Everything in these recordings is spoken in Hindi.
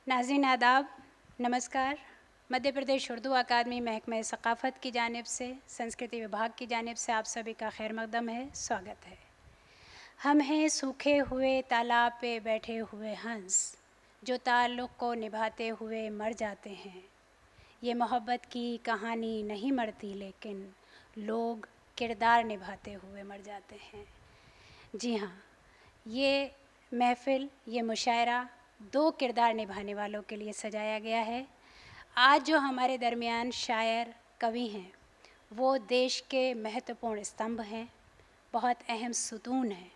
नाज़रीन आदाब, नमस्कार। मध्य प्रदेश उर्दू अकादमी महकमे सक़ाफ़त की जानिब से, संस्कृति विभाग की जानिब से आप सभी का खैर मक़दम है, स्वागत है। हम हैं सूखे हुए तालाब पे बैठे हुए हंस, जो ताल्लुक़ को निभाते हुए मर जाते हैं। ये मोहब्बत की कहानी नहीं मरती, लेकिन लोग किरदार निभाते हुए मर जाते हैं। जी हाँ, ये महफ़िल, ये मुशायरा दो किरदार निभाने वालों के लिए सजाया गया है। आज जो हमारे दरमियान शायर, कवि हैं, वो देश के महत्वपूर्ण स्तंभ हैं, बहुत अहम सुतून हैं।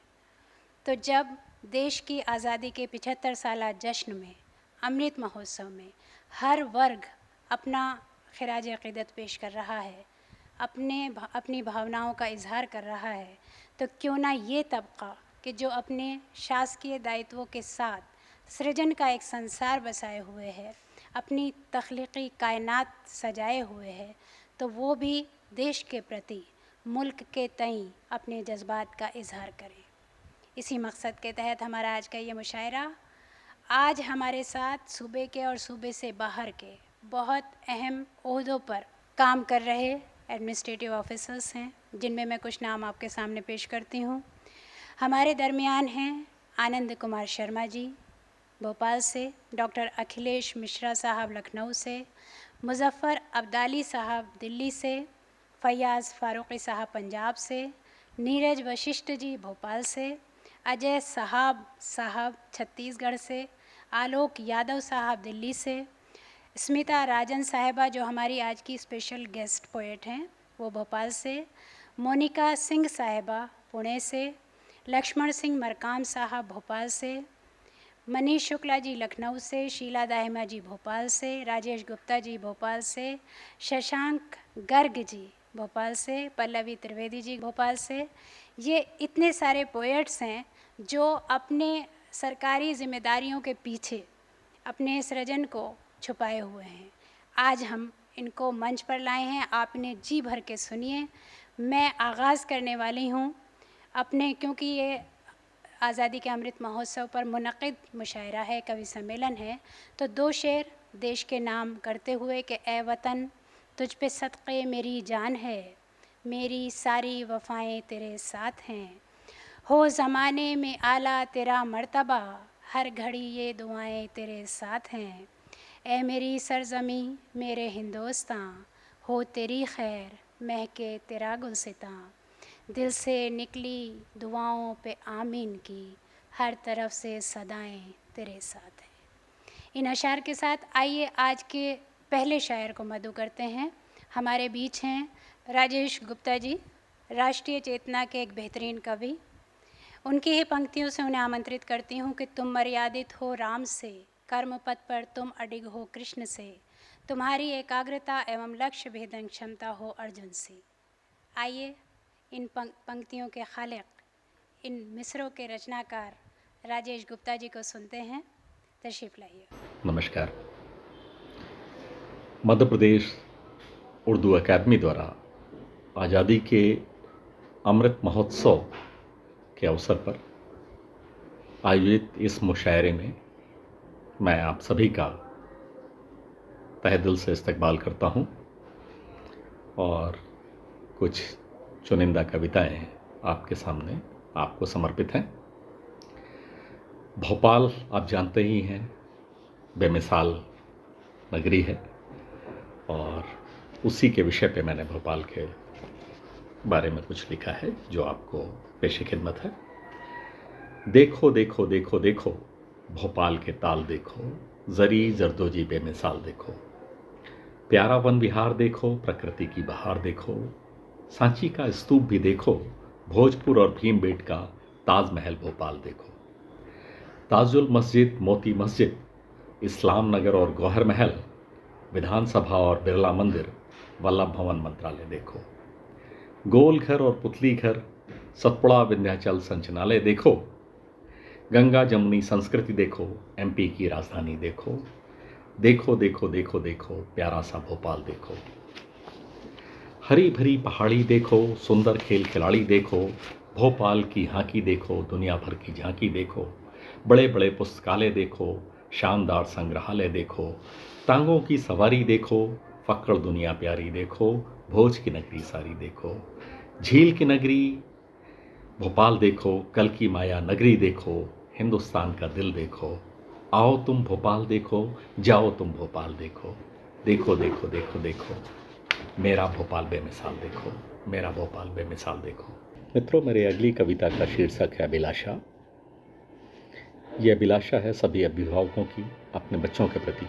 तो जब देश की आज़ादी के 75 साला जश्न में, अमृत महोत्सव में हर वर्ग अपना ख़िराज अक़ीदत पेश कर रहा है, अपनी भावनाओं का इज़हार कर रहा है, तो क्यों ना ये तबक़ा कि जो अपने शासकीय दायित्वों के साथ सृजन का एक संसार बसाए हुए है, अपनी तख्लीक़ी कायनात सजाए हुए है, तो वो भी देश के प्रति, मुल्क के तईं अपने जज्बात का इज़हार करें। इसी मकसद के तहत हमारा आज का ये मुशायरा। आज हमारे साथ सूबे के और सूबे से बाहर के बहुत अहम ओहदों पर काम कर रहे एडमिनिस्ट्रेटिव ऑफिसर्स हैं, जिनमें मैं कुछ नाम आपके सामने पेश करती हूँ। हमारे दरमियान हैं आनंद कुमार शर्मा जी भोपाल से, डॉक्टर अखिलेश मिश्रा साहब लखनऊ से, मुज़फ़्फ़र अब्दाली साहब दिल्ली से, फ़याज़ फ़ारूक़ी साहब पंजाब से, नीरज वशिष्ठ जी भोपाल से, अजय साहब छत्तीसगढ़ से, आलोक यादव साहब दिल्ली से, स्मिता राजन साहिबा जो हमारी आज की स्पेशल गेस्ट पोएट हैं, वो भोपाल से, मोनिका सिंह साहिबा पुणे से, लक्ष्मण सिंह मरकाम साहब भोपाल से, मनीष शुक्ला जी लखनऊ से, शीला दाहिमा जी भोपाल से, राजेश गुप्ता जी भोपाल से, शशांक गर्ग जी भोपाल से, पल्लवी त्रिवेदी जी भोपाल से। ये इतने सारे पोएट्स हैं जो अपने सरकारी ज़िम्मेदारियों के पीछे अपने सृजन को छुपाए हुए हैं। आज हम इनको मंच पर लाए हैं, आप इन्हें जी भर के सुनिए। मैं आगाज़ करने वाली हूँ अपने, क्योंकि ये आज़ादी के अमृत महोत्सव पर मुनक़िद मुशायरा है, कवि सम्मेलन है, तो दो शेर देश के नाम करते हुए कि ए वतन तुझ पे सदक़े मेरी जान है, मेरी सारी वफ़ाएँ तेरे साथ हैं, हो ज़माने में आला तेरा मर्तबा, हर घड़ी ये दुआएं तेरे साथ हैं। ए मेरी सरज़मी मेरे हिंदोस्तां, हो तेरी खैर महके तेरा गुलसितां, दिल से निकली दुआओं पे आमीन की, हर तरफ से सदाएं तेरे साथ हैं। इन अशार के साथ आइए आज के पहले शायर को मदऊ करते हैं। हमारे बीच हैं राजेश गुप्ता जी, राष्ट्रीय चेतना के एक बेहतरीन कवि। उनकी ही पंक्तियों से उन्हें आमंत्रित करती हूँ कि तुम मर्यादित हो राम से, कर्म पथ पर तुम अडिग हो कृष्ण से, तुम्हारी एकाग्रता एवं लक्ष्य भेदन क्षमता हो अर्जुन से। आइए इन पंक्तियों के खालिक, इन मिसरों के रचनाकार राजेश गुप्ता जी को सुनते हैं। तशरीफ़ लाइए। नमस्कार। मध्य प्रदेश उर्दू अकादमी द्वारा आज़ादी के अमृत महोत्सव के अवसर पर आयोजित इस मुशायरे में मैं आप सभी का तहे दिल से इस्तकबाल करता हूं और कुछ चुनिंदा कविताएं आपके सामने आपको समर्पित हैं। भोपाल आप जानते ही हैं, बेमिसाल नगरी है और उसी के विषय पे मैंने भोपाल के बारे में कुछ लिखा है जो आपको पेशे खिदमत है। देखो देखो देखो देखो भोपाल के ताल देखो, जरी जरदोजी बेमिसाल देखो, प्यारा वन विहार देखो, प्रकृति की बहार देखो, सांची का स्तूप भी देखो, भोजपुर और भीमबेट का ताजमहल भोपाल देखो, ताजुल मस्जिद, मोती मस्जिद, इस्लाम नगर और गौहर महल, विधानसभा और बिरला मंदिर, वल्लभ भवन मंत्रालय देखो, गोल घर और पुतली घर, सतपुड़ा विंध्याचल संचनालय देखो, गंगा जमुनी संस्कृति देखो, एमपी की राजधानी देखो, देखो देखो देखो देखो प्यारा सा भोपाल देखो, हरी भरी पहाड़ी देखो, सुंदर खेल खिलाड़ी देखो, भोपाल की हाँकी देखो, दुनिया भर की झांकी देखो, बड़े बड़े पुस्तकालय देखो, शानदार संग्रहालय देखो, टांगों की सवारी देखो, फक्र दुनिया प्यारी देखो, भोज की नगरी सारी देखो, झील की नगरी भोपाल देखो, कल की माया नगरी देखो, हिंदुस्तान का दिल देखो, आओ तुम भोपाल देखो, जाओ तुम भोपाल देखो, देखो देखो देखो देखो, मेरा भोपाल बेमिसाल देखो, मेरा भोपाल बेमिसाल देखो। मित्रों, मेरी अगली कविता का शीर्षक है अभिलाषा। यह अभिलाषा है सभी अभिभावकों की अपने बच्चों के प्रति,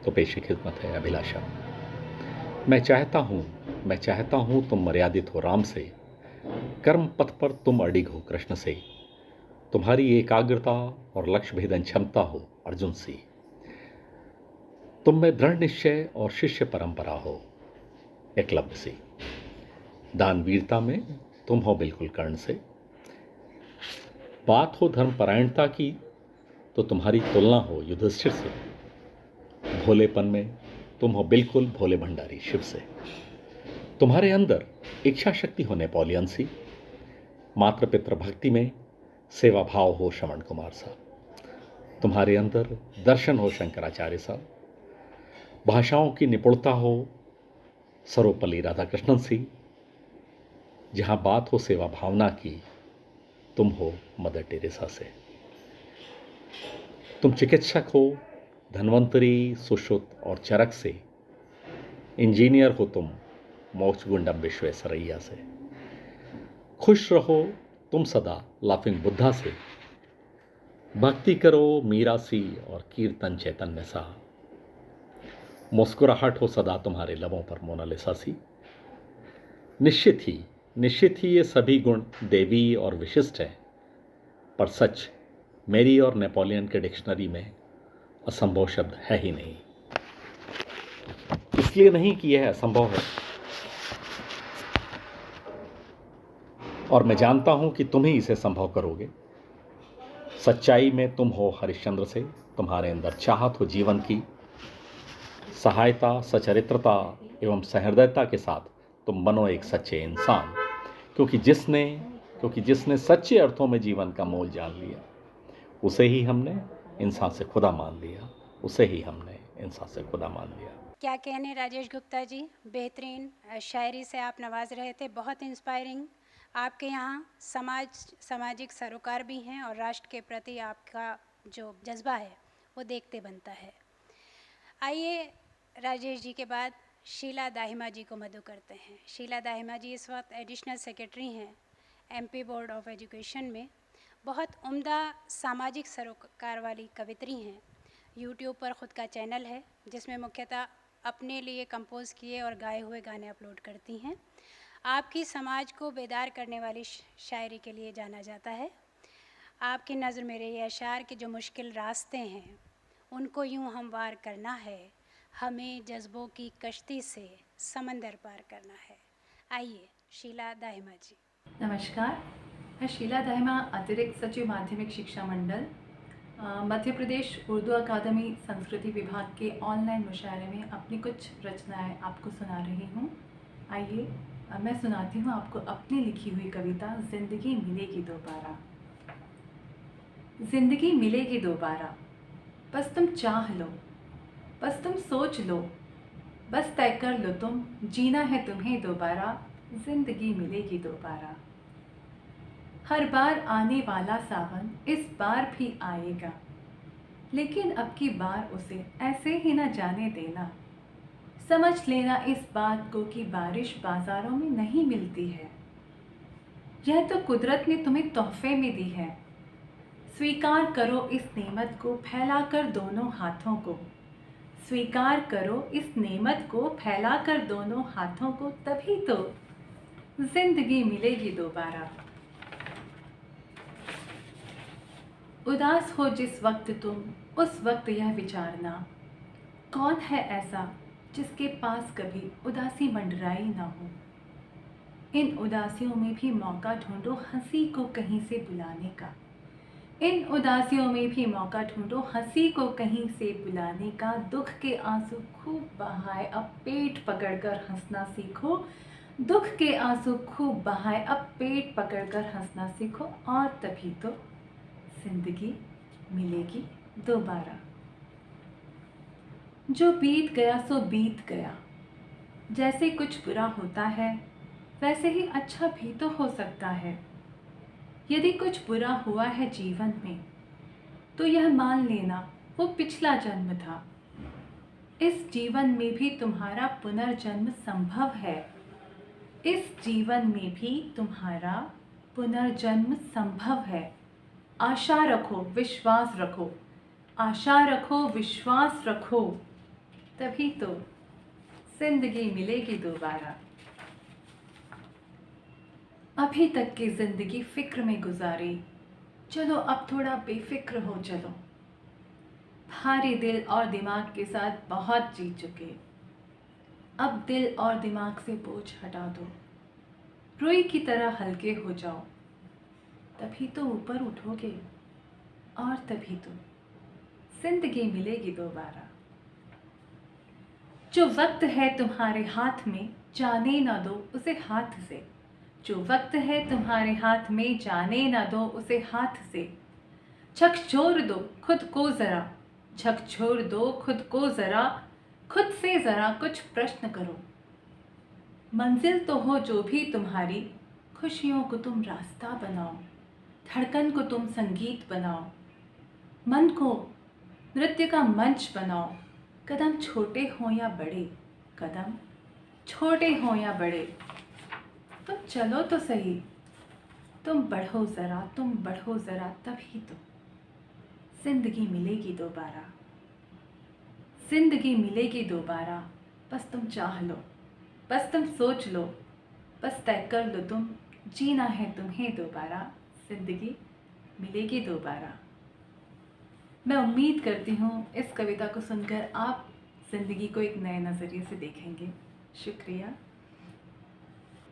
तो पेशे खिदमत है अभिलाषा। मैं चाहता हूँ तुम मर्यादित हो राम से, कर्म पथ पर तुम अडिग हो कृष्ण से, तुम्हारी एकाग्रता और लक्ष्य भेदन क्षमता हो अर्जुन सी, तुम में दृढ़ निश्चय और शिष्य परंपरा हो एकलव्य सी, दानवीरता में तुम हो बिल्कुल कर्ण से, बात हो धर्मपरायणता की तो तुम्हारी तुलना हो युधिष्ठिर से, भोलेपन में तुम हो बिल्कुल भोले भंडारी शिव से, तुम्हारे अंदर इच्छा शक्ति हो नेपोलियन सी, मातृ पितृ भक्ति में सेवा भाव हो श्रवण कुमार सा, तुम्हारे अंदर दर्शन हो शंकराचार्य सा, भाषाओं की निपुणता हो सर्वपल्ली राधाकृष्णन सी, जहां बात हो सेवा भावना की तुम हो मदर टेरेसा से, तुम चिकित्सक हो धन्वंतरी सुश्रुत और चरक से, इंजीनियर हो तुम मोक्ष गुंडम विश्वेश्वरैया से, खुश रहो तुम सदा लाफिंग बुद्धा से, भक्ति करो मीरा सी और कीर्तन चैतन्य सा, मुस्कुराहट हो सदा तुम्हारे लबों पर मोनालिसा सी, निश्चित ही ये सभी गुण देवी और विशिष्ट हैं, पर सच मेरी और नेपोलियन के डिक्शनरी में असंभव शब्द है ही नहीं। इसलिए नहीं कि यह असंभव है, और मैं जानता हूं कि तुम ही इसे संभव करोगे। सच्चाई में तुम हो हरिश्चंद्र से, तुम्हारे अंदर चाहत हो जीवन की, सहायता सचरित्रता एवं सहृदयता के साथ तुम बनो एक सच्चे इंसान, क्योंकि जिसने सच्चे अर्थों में जीवन का मोल जान लिया उसे ही हमने इंसान से खुदा मान लिया, क्या कहने राजेश गुप्ता जी, बेहतरीन शायरी से आप नवाज रहे थे, बहुत इंस्पायरिंग। आपके यहाँ सामाजिक सरोकार भी हैं और राष्ट्र के प्रति आपका जो जज्बा है वो देखते बनता है। आइए राजेश जी के बाद शीला दाहिमा जी को मदु करते हैं। शीला दाहिमा जी इस वक्त एडिशनल सेक्रेटरी हैं एमपी बोर्ड ऑफ एजुकेशन में, बहुत उम्दा सामाजिक सरोकार वाली कवित्री हैं। यूट्यूब पर ख़ुद का चैनल है जिसमें मुख्यतः अपने लिए कंपोज़ किए और गाए हुए गाने अपलोड करती हैं। आपकी समाज को बेदार करने वाली शायरी के लिए जाना जाता है। आपकी नज़र में ये अशार के जो मुश्किल रास्ते हैं उनको यूं हमवार करना है, हमें जज्बों की कश्ती से समंदर पार करना है। आइए शीला दाहिमा जी। नमस्कार, मैं शीला दाहिमा, अतिरिक्त सचिव माध्यमिक शिक्षा मंडल, मध्य प्रदेश उर्दू अकादमी संस्कृति विभाग के ऑनलाइन मुशायरे में अपनी कुछ रचनाएं आपको सुना रही हूँ। आइए मैं सुनाती हूँ आपको अपनी लिखी हुई कविता ज़िंदगी मिलेगी दोबारा। ज़िंदगी मिलेगी दोबारा, बस तुम चाह लो, बस तुम सोच लो, बस तय कर लो तुम, जीना है तुम्हें दोबारा, ज़िंदगी मिलेगी दोबारा। हर बार आने वाला सावन इस बार भी आएगा, लेकिन अब की बार उसे ऐसे ही न जाने देना। समझ लेना इस बात को कि बारिश बाज़ारों में नहीं मिलती है, यह तो कुदरत ने तुम्हें तोहफे में दी है। स्वीकार करो इस नेमत को फैलाकर दोनों हाथों को, स्वीकार करो इस नेमत को फैलाकर दोनों हाथों को, तभी तो ज़िंदगी मिलेगी दोबारा। उदास हो जिस वक्त तुम, उस वक्त यह विचारना, कौन है ऐसा जिसके पास कभी उदासी मंडराई ना हो। इन उदासियों में भी मौका ढूंढो हंसी को कहीं से बुलाने का, इन उदासियों में भी मौका ढूंढो हंसी को कहीं से बुलाने का। दुख के आंसू खूब बहाए अब पेट पकड़कर हंसना सीखो, दुख के आंसू खूब बहाए अब पेट पकड़कर हंसना सीखो, और तभी तो ज़िंदगी मिलेगी दोबारा। जो बीत गया सो बीत गया। जैसे कुछ बुरा होता है वैसे ही अच्छा भी तो हो सकता है। यदि कुछ बुरा हुआ है जीवन में तो यह मान लेना वो पिछला जन्म था। इस जीवन में भी तुम्हारा पुनर्जन्म संभव है। इस जीवन में भी तुम्हारा पुनर्जन्म संभव है। आशा रखो, विश्वास रखो, आशा रखो, विश्वास रखो, तभी तो जिंदगी मिलेगी दोबारा। अभी तक की जिंदगी फिक्र में गुजारी, चलो अब थोड़ा बेफिक्र हो चलो। भारी दिल और दिमाग के साथ बहुत जी चुके, अब दिल और दिमाग से बोझ हटा दो। रुई की तरह हल्के हो जाओ, तभी तो ऊपर उठोगे और तभी तो जिंदगी मिलेगी दोबारा। जो वक्त है तुम्हारे हाथ में जाने ना दो उसे हाथ से। जो वक्त है तुम्हारे हाथ में जाने ना दो उसे हाथ से। झकझोर दो खुद को ज़रा, झकझोर दो खुद को ज़रा, खुद से ज़रा कुछ प्रश्न करो। मंजिल तो हो जो भी तुम्हारी, खुशियों को तुम रास्ता बनाओ, धड़कन को तुम संगीत बनाओ, मन को नृत्य का मंच बनाओ। कदम छोटे हों या बड़े, कदम छोटे हों या बड़े, तुम चलो तो सही, तुम बढ़ो ज़रा, तुम बढ़ो ज़रा, तभी तो जिंदगी मिलेगी दोबारा। जिंदगी मिलेगी दोबारा, बस तुम चाह लो, बस तुम सोच लो, बस तय कर लो तुम, जीना है तुम्हें दोबारा, जिंदगी मिलेगी दोबारा। मैं उम्मीद करती हूँ इस कविता को सुनकर आप ज़िंदगी को एक नए नज़रिए से देखेंगे। शुक्रिया।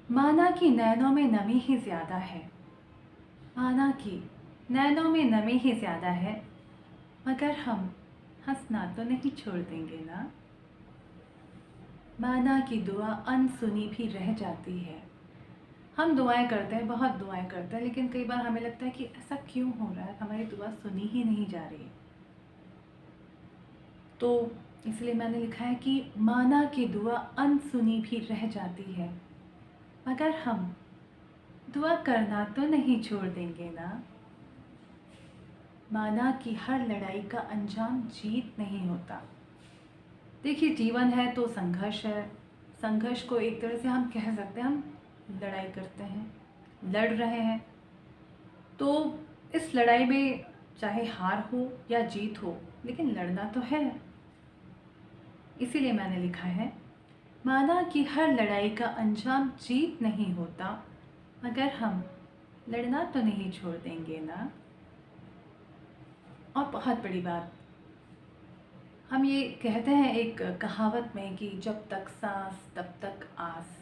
माना कि नैनों में नमी ही ज़्यादा है, माना कि नैनों में नमी ही ज़्यादा है, मगर हम हंसना तो नहीं छोड़ देंगे ना। माना कि दुआ अनसुनी भी रह जाती है। हम दुआएं करते हैं, बहुत दुआएं करते हैं, लेकिन कई बार हमें लगता है कि ऐसा क्यों हो रहा है, हमारी दुआ सुनी ही नहीं जा रही है। तो इसलिए मैंने लिखा है कि माना कि दुआ अनसुनी भी रह जाती है, मगर हम दुआ करना तो नहीं छोड़ देंगे ना। माना कि हर लड़ाई का अंजाम जीत नहीं होता। देखिए, जीवन है तो संघर्ष है। संघर्ष को एक तरह से हम कह सकते हैं, हम लड़ाई करते हैं, लड़ रहे हैं। तो इस लड़ाई में चाहे हार हो या जीत हो, लेकिन लड़ना तो है। इसीलिए मैंने लिखा है, माना कि हर लड़ाई का अंजाम जीत नहीं होता, मगर हम लड़ना तो नहीं छोड़ देंगे ना। और बहुत बड़ी बात, हम ये कहते हैं एक कहावत में कि जब तक सांस तब तक आस।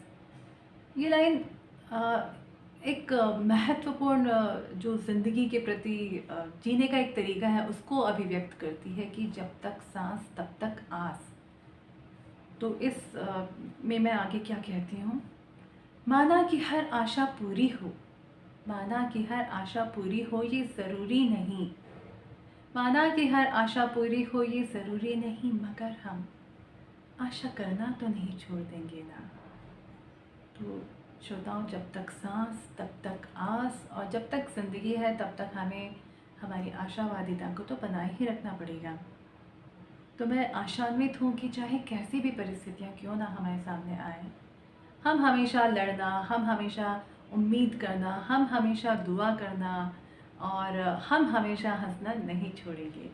ये लाइन एक महत्वपूर्ण जो ज़िंदगी के प्रति जीने का एक तरीका है उसको अभिव्यक्त करती है कि जब तक सांस तब तक आस। तो इस में मैं आगे क्या कहती हूँ, माना कि हर आशा पूरी हो, माना कि हर आशा पूरी हो ये ज़रूरी नहीं, माना कि हर आशा पूरी हो ये ज़रूरी नहीं, मगर हम आशा करना तो नहीं छोड़ देंगे ना। तो श्रोताओं, जब तक सांस तब तक आस, और जब तक ज़िंदगी है तब तक हमें हमारी आशावादिता को तो बनाए ही रखना पड़ेगा। तो मैं आशान्वित हूँ कि चाहे कैसी भी परिस्थितियाँ क्यों ना हमारे सामने आए, हम हमेशा लड़ना, हम हमेशा उम्मीद करना, हम हमेशा दुआ करना और हम हमेशा हंसना नहीं छोड़ेंगे।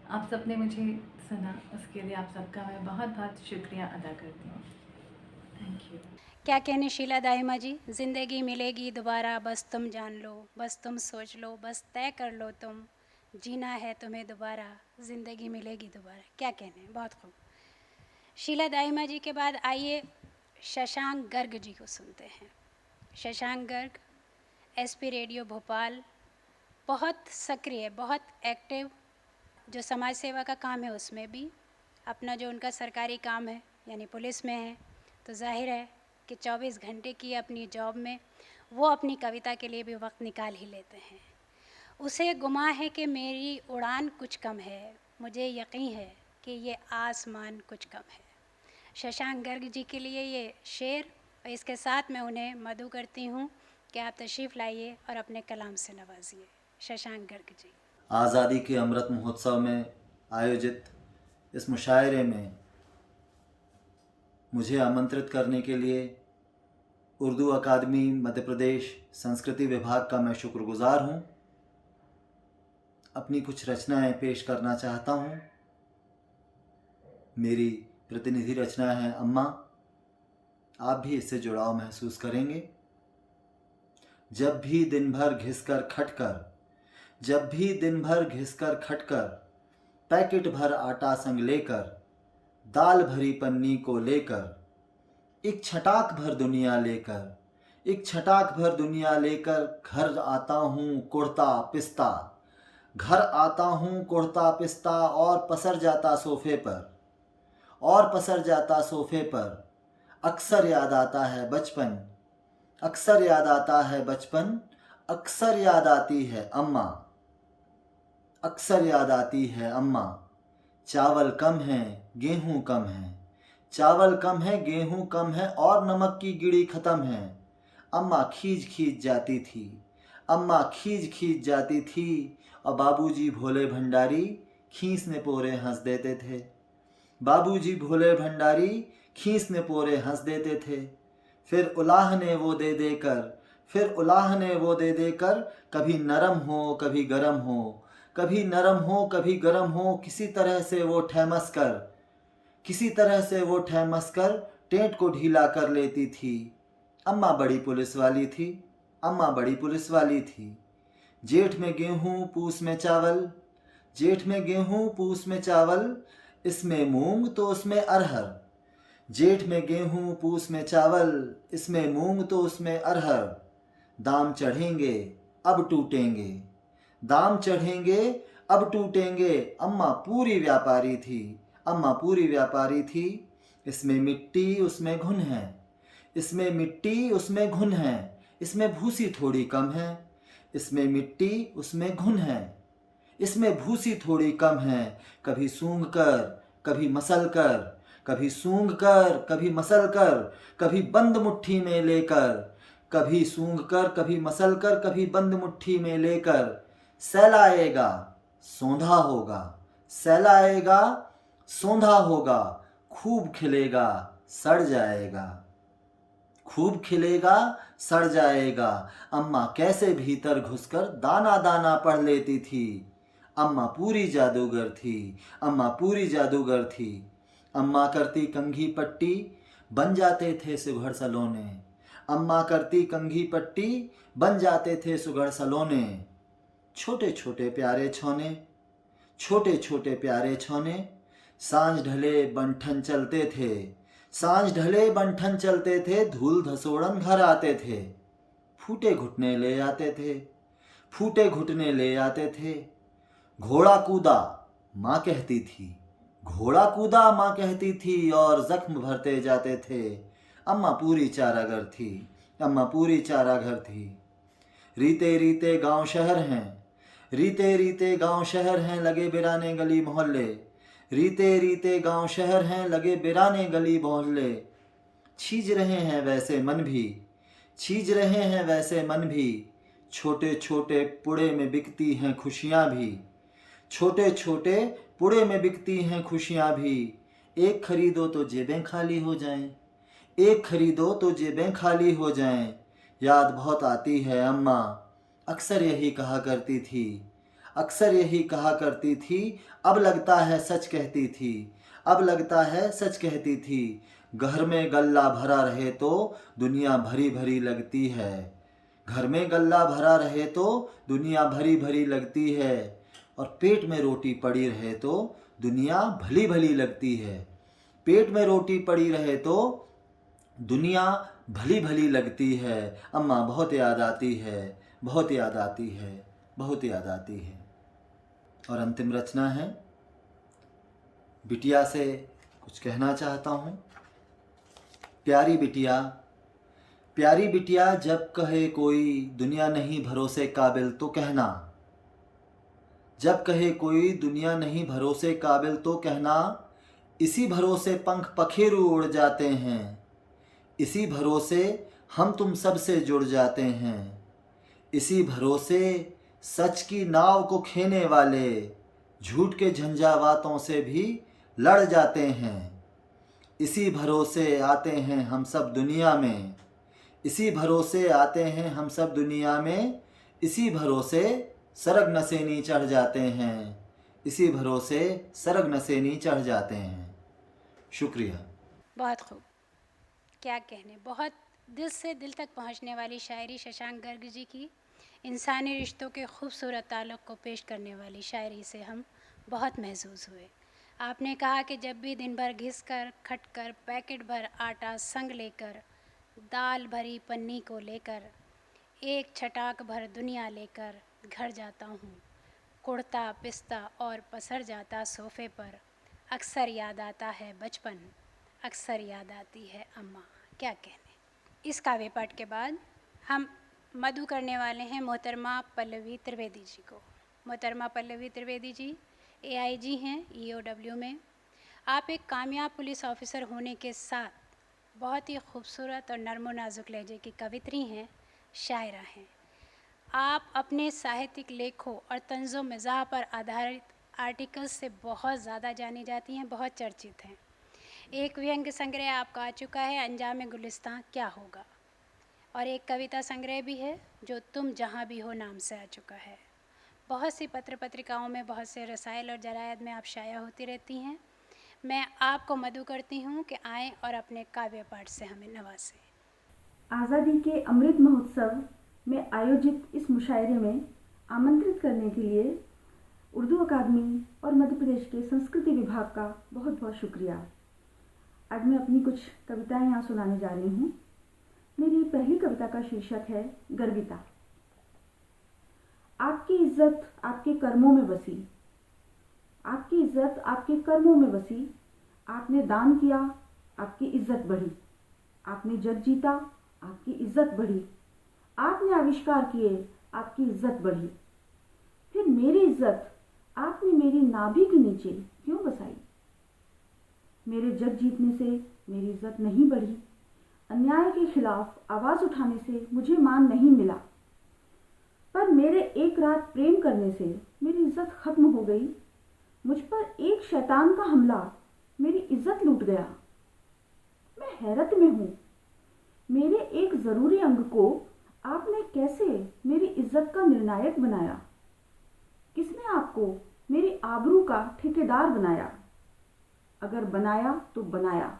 आप सबने मुझे सुना, उसके लिए आप सबका मैं बहुत बहुत शुक्रिया अदा करती हूँ। Thank you. क्या कहने शीला दाहिमा जी, ज़िंदगी मिलेगी दोबारा, बस तुम जान लो, बस तुम सोच लो, बस तय कर लो तुम, जीना है तुम्हें दोबारा, ज़िंदगी मिलेगी दोबारा। क्या कहने, बहुत खूब। शीला दाहिमा जी के बाद आइए शशांक गर्ग जी को सुनते हैं। शशांक गर्ग एसपी रेडियो भोपाल, बहुत सक्रिय, बहुत एक्टिव, जो समाज सेवा का काम है उसमें भी, अपना जो उनका सरकारी काम है यानी पुलिस में है, तो जाहिर है कि 24 घंटे की अपनी जॉब में वो अपनी कविता के लिए भी वक्त निकाल ही लेते हैं। उसे गुमा है कि मेरी उड़ान कुछ कम है, मुझे यकीन है कि ये आसमान कुछ कम है। शशांक गर्ग जी के लिए ये शेर, और इसके साथ मैं उन्हें मदऊ करती हूँ कि आप तशरीफ़ लाइए और अपने कलाम से नवाजिए। शशांक गर्ग जी। आज़ादी के अमृत महोत्सव में आयोजित इस मुशायरे में मुझे आमंत्रित करने के लिए उर्दू अकादमी मध्य प्रदेश संस्कृति विभाग का मैं शुक्रगुज़ार हूँ। अपनी कुछ रचनाएं पेश करना चाहता हूँ। मेरी प्रतिनिधि रचना है अम्मा। आप भी इससे जुड़ाव महसूस करेंगे। जब भी दिन भर घिसकर खटकर, जब भी दिन भर घिसकर खटकर, पैकेट भर आटा संग लेकर, दाल भरी पन्नी को लेकर, एक छटाक भर दुनिया लेकर, एक छटाक भर दुनिया लेकर घर आता हूँ कुर्ता पिस्ता, घर आता हूँ कुर्ता पिस्ता और पसर जाता सोफे पर, और पसर जाता सोफे पर। अक्सर याद आता है बचपन, अक्सर याद आता है बचपन, अक्सर याद आती है अम्मा, अक्सर याद आती है अम्मा। चावल कम है गेहूँ कम है, चावल कम है गेहूँ कम है और नमक की गिड़ी ख़त्म है। अम्मा खींच खींच जाती थी, अम्मा खींच खींच जाती थी और बाबूजी भोले भंडारी खींचने पोरे हंस देते थे। बाबूजी भोले भंडारी खींचने पोरे हंस देते थे। फिर उलाहने वो दे देकर, फिर उलाहने वो दे देकर, कभी नरम हो कभी गरम हो, कभी नरम हो कभी गरम हो, किसी तरह से वो ठहमस कर, किसी तरह से वो ठहमस कर टेंट को ढीला कर लेती थी। अम्मा बड़ी पुलिस वाली थी, अम्मा बड़ी पुलिस वाली थी। जेठ में गेहूँ पूस में चावल, जेठ में गेहूँ पूस में चावल, इसमें मूंग तो उसमें अरहर। जेठ में गेहूँ पूस में चावल, इसमें मूंग तो उसमें अरहर। दाम चढ़ेंगे अब टूटेंगे, दाम चढ़ेंगे अब टूटेंगे। अम्मा पूरी व्यापारी थी, अम्मा पूरी व्यापारी थी। इसमें मिट्टी उसमें घुन है, इसमें मिट्टी उसमें घुन है, इसमें भूसी थोड़ी कम है, इसमें मिट्टी उसमें घुन है, इसमें भूसी थोड़ी कम है। कभी सूंघ कर कभी मसल कर, कभी सूंघ कर कभी मसल कर, कभी बंद मुट्ठी में लेकर, कभी सूंघ कर कभी मसल कर, कभी बंद मुट्ठी में लेकर। सहलाएगा सौंधा होगा, सहलाएगा सौंधा होगा, खूब खिलेगा सड़ जाएगा, खूब खिलेगा सड़ जाएगा। अम्मा कैसे भीतर घुसकर दाना दाना पढ़ लेती थी। अम्मा पूरी जादूगर थी, अम्मा पूरी जादूगर थी। अम्मा करती कंघी पट्टी, बन जाते थे सुघड़ सलोने। अम्मा करती कंघी पट्टी, बन जाते थे सुघड़ सलोने। छोटे छोटे प्यारे छौने, छोटे छोटे प्यारे छौने। सांझ ढले बंठन चलते थे, सांझ ढले बंठन चलते थे। धूल धसोड़न घर आते थे, फूटे घुटने ले आते थे, फूटे घुटने ले आते थे। घोड़ा कूदा माँ कहती थी, घोड़ा कूदा माँ कहती थी और जख्म भरते जाते थे। अम्मा पूरी चारागर थी, अम्मा पूरी चारागर थी। रीते रीते गांव शहर हैं, रीते रीते गांव शहर हैं, लगे बिराने गली मोहल्ले। रीते रीते गांव शहर हैं, लगे बिराने गली मोहल्ले। छीज रहे हैं वैसे मन भी, छीज रहे हैं वैसे मन भी। छोटे छोटे पुड़े में बिकती हैं खुशियाँ भी, छोटे छोटे पुड़े में बिकती हैं खुशियाँ भी। एक खरीदो तो जेबें खाली हो जाएं, एक खरीदो तो जेबें खाली हो जाएं। याद बहुत आती है अम्मा, अक्सर यही कहा करती थी, अक्सर यही कहा करती थी। अब लगता है सच कहती थी, अब लगता है सच कहती थी। घर में गल्ला भरा रहे तो दुनिया भरी भरी लगती है, घर में गल्ला भरा रहे तो दुनिया भरी भरी लगती है। और पेट में रोटी पड़ी रहे तो दुनिया भली भली लगती है, पेट में रोटी पड़ी रहे तो दुनिया भली भली लगती है। अम्मा बहुत याद आती है, बहुत याद आती है, बहुत याद आती है। और अंतिम रचना है, बिटिया से कुछ कहना चाहता हूँ। प्यारी बिटिया, प्यारी बिटिया, जब कहे कोई दुनिया नहीं भरोसे काबिल तो कहना, जब कहे कोई दुनिया नहीं भरोसे काबिल तो कहना इसी भरोसे पंख पखेरु उड़ जाते हैं, इसी भरोसे हम तुम सब से जुड़ जाते हैं, इसी भरोसे सच की नाव को खेने वाले झूठ के झंझावातों से भी लड़ जाते हैं, इसी भरोसे आते हैं हम सब दुनिया में, इसी भरोसे आते हैं हम सब दुनिया में, इसी भरोसे सरग नसेनी चढ़ जाते हैं, इसी भरोसे सरग नसेनी चढ़ जाते हैं। शुक्रिया। बहुत खूब, क्या कहने, बहुत दिल से दिल तक पहुंचने वाली शायरी शशांक गर्ग जी की। इंसानी रिश्तों के खूबसूरत ताल्लुक़ को पेश करने वाली शायरी से हम बहुत महसूस हुए। आपने कहा कि जब भी दिन भर घिस कर खट कर पैकेट भर आटा संग लेकर, दाल भरी पन्नी को लेकर, एक छटाक भर दुनिया लेकर घर जाता हूँ, कुड़ता पिसता और पसर जाता सोफ़े पर, अक्सर याद आता है बचपन, अक्सर याद आती है अम्मा। क्या कहने। इस काव्य पाठ के बाद हम मधु करने वाले हैं मोहतरमा पल्लवी त्रिवेदी जी को। मोहतरमा पल्लवी त्रिवेदी जी AIG हैं EOW में। आप एक कामयाब पुलिस ऑफिसर होने के साथ बहुत ही खूबसूरत और नर्मो नाजुक लहजे की कवित्री हैं, शायरा हैं। आप अपने साहित्यिक लेखों और तंज़ो मिज़ाह पर आधारित आर्टिकल्स से बहुत ज़्यादा जानी जाती हैं, बहुत चर्चित हैं। एक व्यंग संग्रह आपका आ चुका है, अंजाम गुलिस्तां क्या होगा, और एक कविता संग्रह भी है जो तुम जहाँ भी हो नाम से आ चुका है। बहुत सी पत्र पत्रिकाओं में, बहुत से रसायल और जरायद में आप शाया होती रहती हैं। मैं आपको मदु करती हूँ कि आएँ और अपने काव्य पाठ से हमें नवाजें। आज़ादी के अमृत महोत्सव में आयोजित इस मुशायरे में आमंत्रित करने के लिए उर्दू अकादमी और मध्य प्रदेश के संस्कृति विभाग का बहुत बहुत शुक्रिया। आज मैं अपनी कुछ कविताएं यहाँ सुनाने जा रही हूँ। मेरी पहली कविता का शीर्षक है गर्विता। आपकी इज्जत आपके कर्मों में बसी, आपकी इज्जत आपके कर्मों में बसी। आपने दान किया, आपकी इज्जत बढ़ी। आपने जग जीता, आपकी इज्जत बढ़ी। आपने आविष्कार किए, आपकी इज्जत बढ़ी। फिर मेरी इज्जत आपने मेरी नाभि के नीचे क्यों बसाई? मेरे जग जीतने से मेरी इज्जत नहीं बढ़ी। अन्याय के खिलाफ आवाज़ उठाने से मुझे मान नहीं मिला। पर मेरे एक रात प्रेम करने से मेरी इज्जत खत्म हो गई। मुझ पर एक शैतान का हमला मेरी इज्जत लूट गया। मैं हैरत में हूँ, मेरे एक ज़रूरी अंग को आपने कैसे मेरी इज्जत का निर्णायक बनाया? किसने आपको मेरी आबरू का ठेकेदार बनाया? अगर बनाया तो बनाया।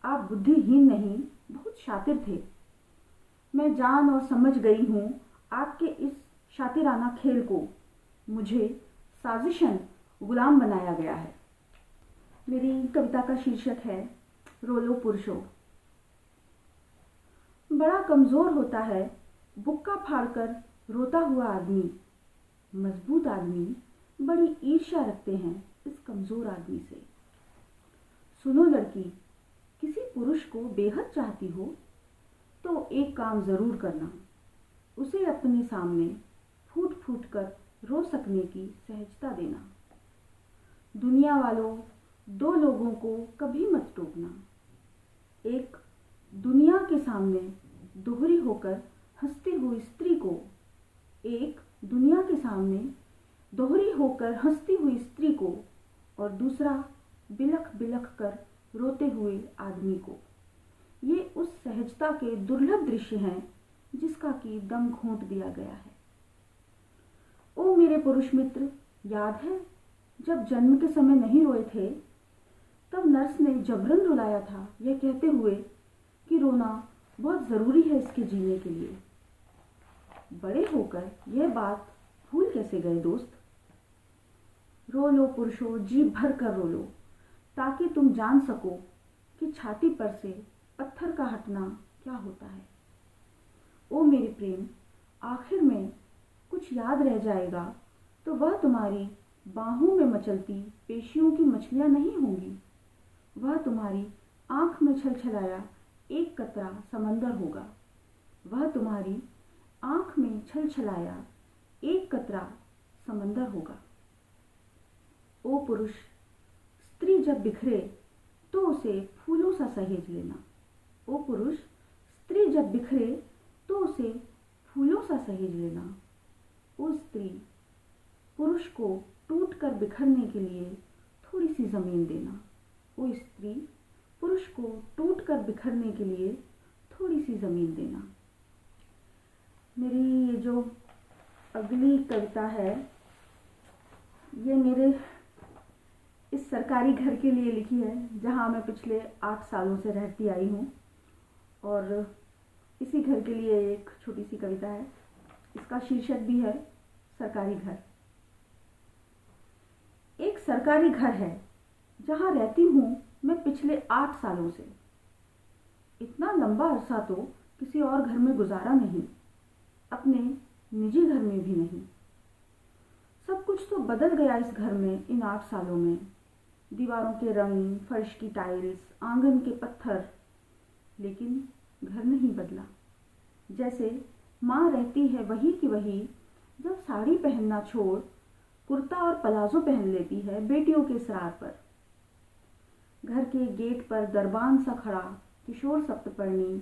आप बुद्धिहीन नहीं, बहुत शातिर थे। मैं जान और समझ गई हूँ आपके इस शातिराना खेल को। मुझे साजिशन गुलाम बनाया गया है। मेरी कविता का शीर्षक है रोलो पुरुषो। बड़ा कमज़ोर होता है बुक्का फाड़कर रोता हुआ आदमी। मजबूत आदमी बड़ी ईर्ष्या रखते हैं इस कमज़ोर आदमी से। सुनो लड़की, किसी पुरुष को बेहद चाहती हो तो एक काम ज़रूर करना, उसे अपने सामने फूट फूट कर रो सकने की सहजता देना। दुनिया वालों, दो लोगों को कभी मत टोकना। एक दुनिया के सामने दोहरी होकर हंसती हुई स्त्री को, एक दुनिया के सामने दोहरी होकर हंसती हुई स्त्री को, और दूसरा बिलख बिलख कर रोते हुए आदमी को। ये उस सहजता के दुर्लभ दृश्य हैं जिसका कि दम घोंट दिया गया है। ओ मेरे पुरुष मित्र, याद है जब जन्म के समय नहीं रोए थे, तब नर्स ने जबरन रुलाया था, यह कहते हुए कि रोना बहुत ज़रूरी है इसके जीने के लिए। बड़े होकर यह बात भूल कैसे गए दोस्त? रो लो पुरुषों, जी भर कर रो लो, ताकि तुम जान सको कि छाती पर से पत्थर का हटना क्या होता है। ओ मेरे प्रेम, आखिर में कुछ याद रह जाएगा तो वह तुम्हारी बाहों में मचलती पेशियों की मछलियां नहीं होंगी, वह तुम्हारी आंख में छलछलाया एक कतरा समंदर होगा। वह तुम्हारी आंख में छलछलाया एक कतरा समंदर होगा। ओ पुरुष, स्त्री जब बिखरे तो उसे फूलों सा सहेज लेना। ओ पुरुष, स्त्री जब बिखरे तो उसे फूलों सा सहेज लेना। ओ स्त्री, पुरुष को टूट कर बिखरने के लिए थोड़ी सी ज़मीन देना। ओ स्त्री, पुरुष को टूट कर बिखरने के लिए थोड़ी सी ज़मीन देना। मेरी ये जो अगली कविता है, ये मेरे इस सरकारी घर के लिए लिखी है जहाँ मैं पिछले 8 सालों से रहती आई हूँ, और इसी घर के लिए एक छोटी सी कविता है। इसका शीर्षक भी है सरकारी घर। एक सरकारी घर है जहाँ रहती हूँ मैं पिछले 8 सालों से। इतना लंबा अरसा तो किसी और घर में गुजारा नहीं, अपने निजी घर में भी नहीं। सब कुछ तो बदल गया इस घर में इन 8 सालों में। दीवारों के रंग, फर्श की टाइल्स, आंगन के पत्थर, लेकिन घर नहीं बदला। जैसे माँ रहती है वही की वही, जब साड़ी पहनना छोड़ कुर्ता और पलाजो पहन लेती है बेटियों के इसरार पर। घर के गेट पर दरबान सा खड़ा किशोर सप्तपर्णी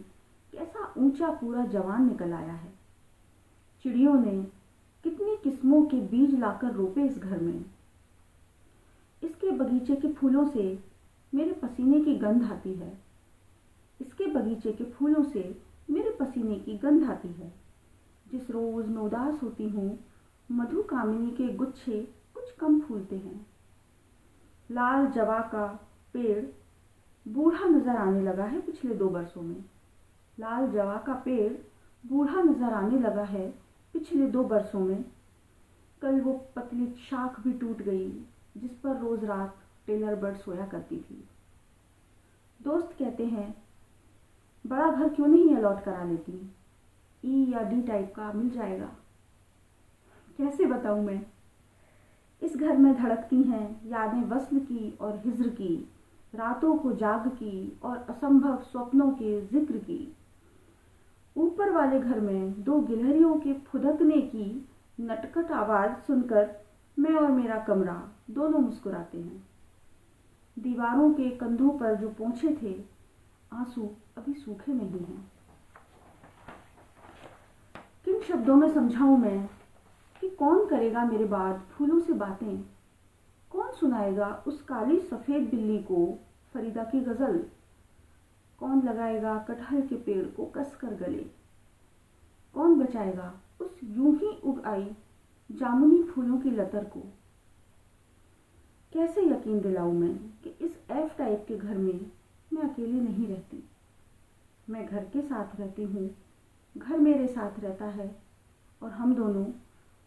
कैसा ऊंचा पूरा जवान निकल आया है। चिड़ियों ने कितनी किस्मों के बीज लाकर रोपे इस घर में। इसके बगीचे के फूलों से मेरे पसीने की गंध आती है। इसके बगीचे के फूलों से मेरे पसीने की गंध आती है। जिस रोज़ मैं उदास होती हूँ, मधु कामिनी के गुच्छे कुछ कम फूलते हैं। लाल जवा का पेड़ बूढ़ा नजर आने लगा है पिछले 2 बरसों में। लाल जवा का पेड़ बूढ़ा नजर आने लगा है पिछले 2 बरसों में। कल वो पतली शाख भी टूट गई जिस पर रोज रात टेलर बर्ड सोया करती थी। दोस्त कहते हैं, बड़ा घर क्यों नहीं अलॉट करा लेती, ई या डी टाइप का मिल जाएगा। कैसे बताऊं मैं, इस घर में धड़कती हैं यादें वस्ल की और हिज्र की, रातों को जाग की और असंभव स्वप्नों के जिक्र की। ऊपर वाले घर में 2 गिलहरियों के फुदकने की नटखट आवाज सुनकर मैं और मेरा कमरा दोनों मुस्कुराते हैं। दीवारों के कंधों पर जो पोंछे थे, आंसू अभी सूखे नहीं हैं। किन शब्दों में समझाऊं मैं कि कौन करेगा मेरे बाद फूलों से बातें, कौन सुनाएगा उस काली सफ़ेद बिल्ली को फरीदा की गज़ल, कौन लगाएगा कटहल के पेड़ को कसकर गले, कौन बचाएगा उस यूं ही उग आई जामुनी फूलों की लतर को। कैसे यकीन दिलाऊं मैं कि इस एफ टाइप के घर में मैं अकेली नहीं रहती। मैं घर के साथ रहती हूँ, घर मेरे साथ रहता है, और हम दोनों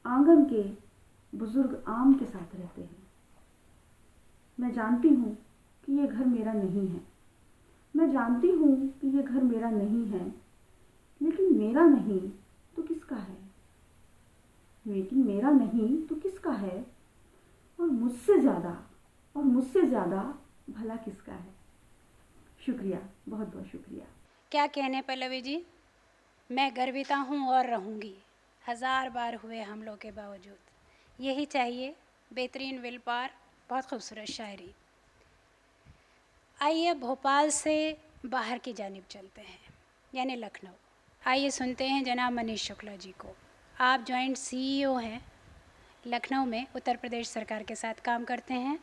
आंगन के बुजुर्ग आम के साथ रहते हैं। मैं जानती हूँ कि ये घर मेरा नहीं है, मैं जानती हूँ कि ये घर मेरा नहीं है, लेकिन मेरा नहीं तो किसका है, लेकिन मेरा नहीं तो किसका है, और मुझसे ज़्यादा भला किसका है। शुक्रिया, बहुत बहुत शुक्रिया। क्या कहने पल्लवी जी, मैं गर्विता हूँ और रहूँगी, 1000 बार हुए हमलों के बावजूद। यही चाहिए, बेहतरीन विल पावर, बहुत खूबसूरत शायरी। आइए भोपाल से बाहर की जानिब चलते हैं, यानी लखनऊ। आइए सुनते हैं जनाब मनीष शुक्ला जी को। आप जॉइंट CEO हैं लखनऊ में, उत्तर प्रदेश सरकार के साथ काम करते हैं।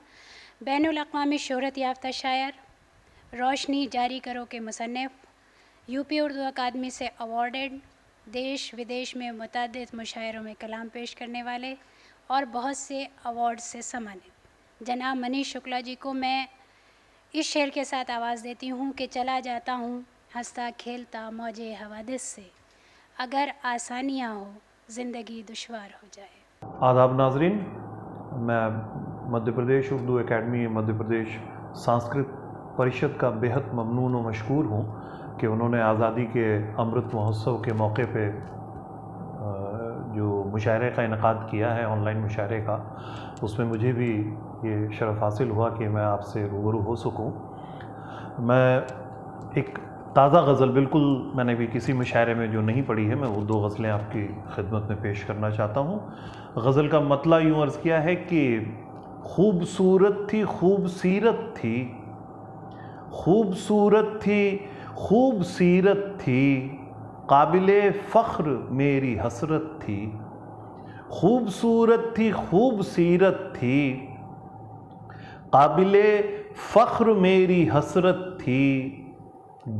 बैनुल अक़वामी शोहरत याफ्ता शायर, रोशनी जारी करो के मुसन्निफ़, यूपी उर्दू अकादमी से अवॉर्डेड, देश विदेश में मुतअद्दिद मुशायरों में कलाम पेश करने वाले और बहुत से अवार्ड से सम्मानित जनाब मनीष शुक्ला जी को मैं इस शेर के साथ आवाज़ देती हूँ कि चला जाता हूँ हंसता खेलता मौजे हवादिस से, अगर आसानियाँ हो ज़िंदगी दुश्वार हो जाए। आदाब नाजरीन, मैं मध्य प्रदेश उर्दू एकेडमी, मध्य प्रदेश संस्कृत परिषद का बेहद ममनून व मशकूर हूँ कि उन्होंने आज़ादी के अमृत महोत्सव के मौके पे जो मुशायरे का इनकाद किया है, ऑनलाइन मुशायरे का, उसमें मुझे भी ये शरफ़ हासिल हुआ कि मैं आपसे रूबरू हो सकूं। मैं एक ताज़ा गज़ल, बिल्कुल मैंने भी किसी मुशायरे में जो नहीं पढ़ी है, मैं वो 2 गज़लें आपकी खिदमत में पेश करना चाहता हूँ। गज़ल का मतला यूँ अर्ज़ किया है कि खूबसूरत थी, खूबसीरत थी, खूबसूरत थी, खूबसीरत थी, काबिले फ़ख्र मेरी हसरत थी। खूबसूरत थी, खूबसीरत थी, काबिले फ़ख्र मेरी हसरत थी।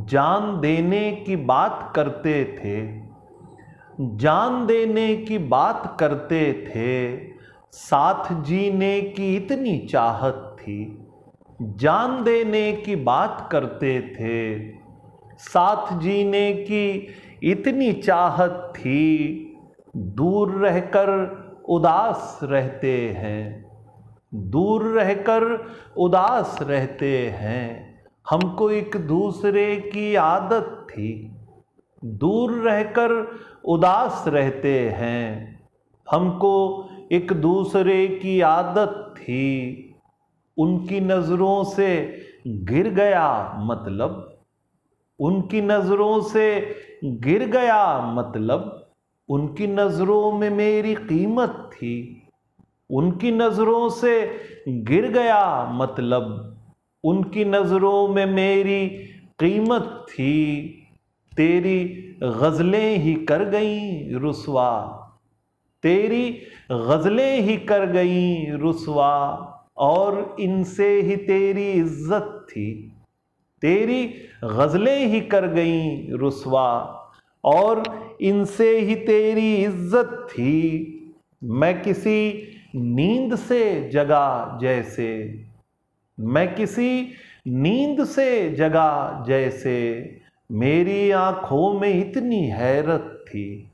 जान देने की बात करते थे, जान देने की बात करते थे, साथ जीने की इतनी चाहत थी। जान देने की बात करते थे, साथ जीने की इतनी चाहत थी। दूर रहकर उदास रहते हैं, दूर रहकर उदास रहते हैं, हमको एक दूसरे की आदत थी। दूर रहकर उदास रहते हैं, हमको एक दूसरे की आदत थी। उनकी नज़रों से गिर गया मतलब, उनकी नज़रों से गिर गया मतलब, उनकी नज़रों में मेरी कीमत थी। उनकी नज़रों से गिर गया मतलब, उनकी नज़रों में मेरी कीमत थी। तेरी गज़लें ही कर गईं रुसवा, तेरी गज़लें ही कर गईं रुसवा, और इनसे ही तेरी इज्जत थी। तेरी गज़लें ही कर गईं रुसवा, और इनसे ही तेरी इज्जत थी। मैं किसी नींद से जगा जैसे, मैं किसी नींद से जगा जैसे, मेरी आँखों में इतनी हैरत थी।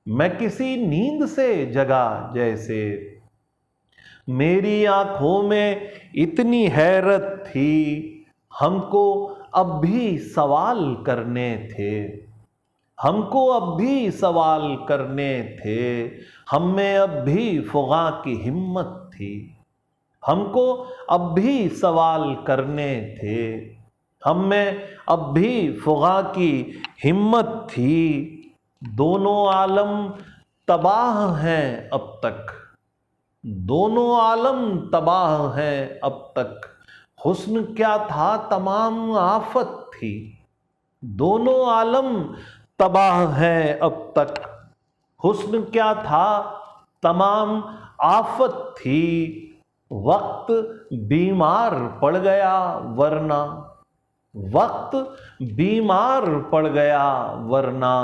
मैं किसी नींद से जगा जैसे, मेरी आँखों में इतनी हैरत थी। हमको अब भी सवाल करने थे, हमको अब भी सवाल करने थे, हम में अब भी फ़ुग़ा की हिम्मत थी। हमको अब भी सवाल करने थे, हम में अब भी फ़ुग़ा की हिम्मत थी। दोनों आलम तबाह हैं अब तक, दोनों आलम तबाह हैं अब तक, हुस्न क्या था तमाम आफत थी। दोनों आलम तबाह हैं अब तक, हुस्न क्या था तमाम आफत थी। वक्त बीमार पड़ गया वरना, वक्त बीमार पड़ गया वरना,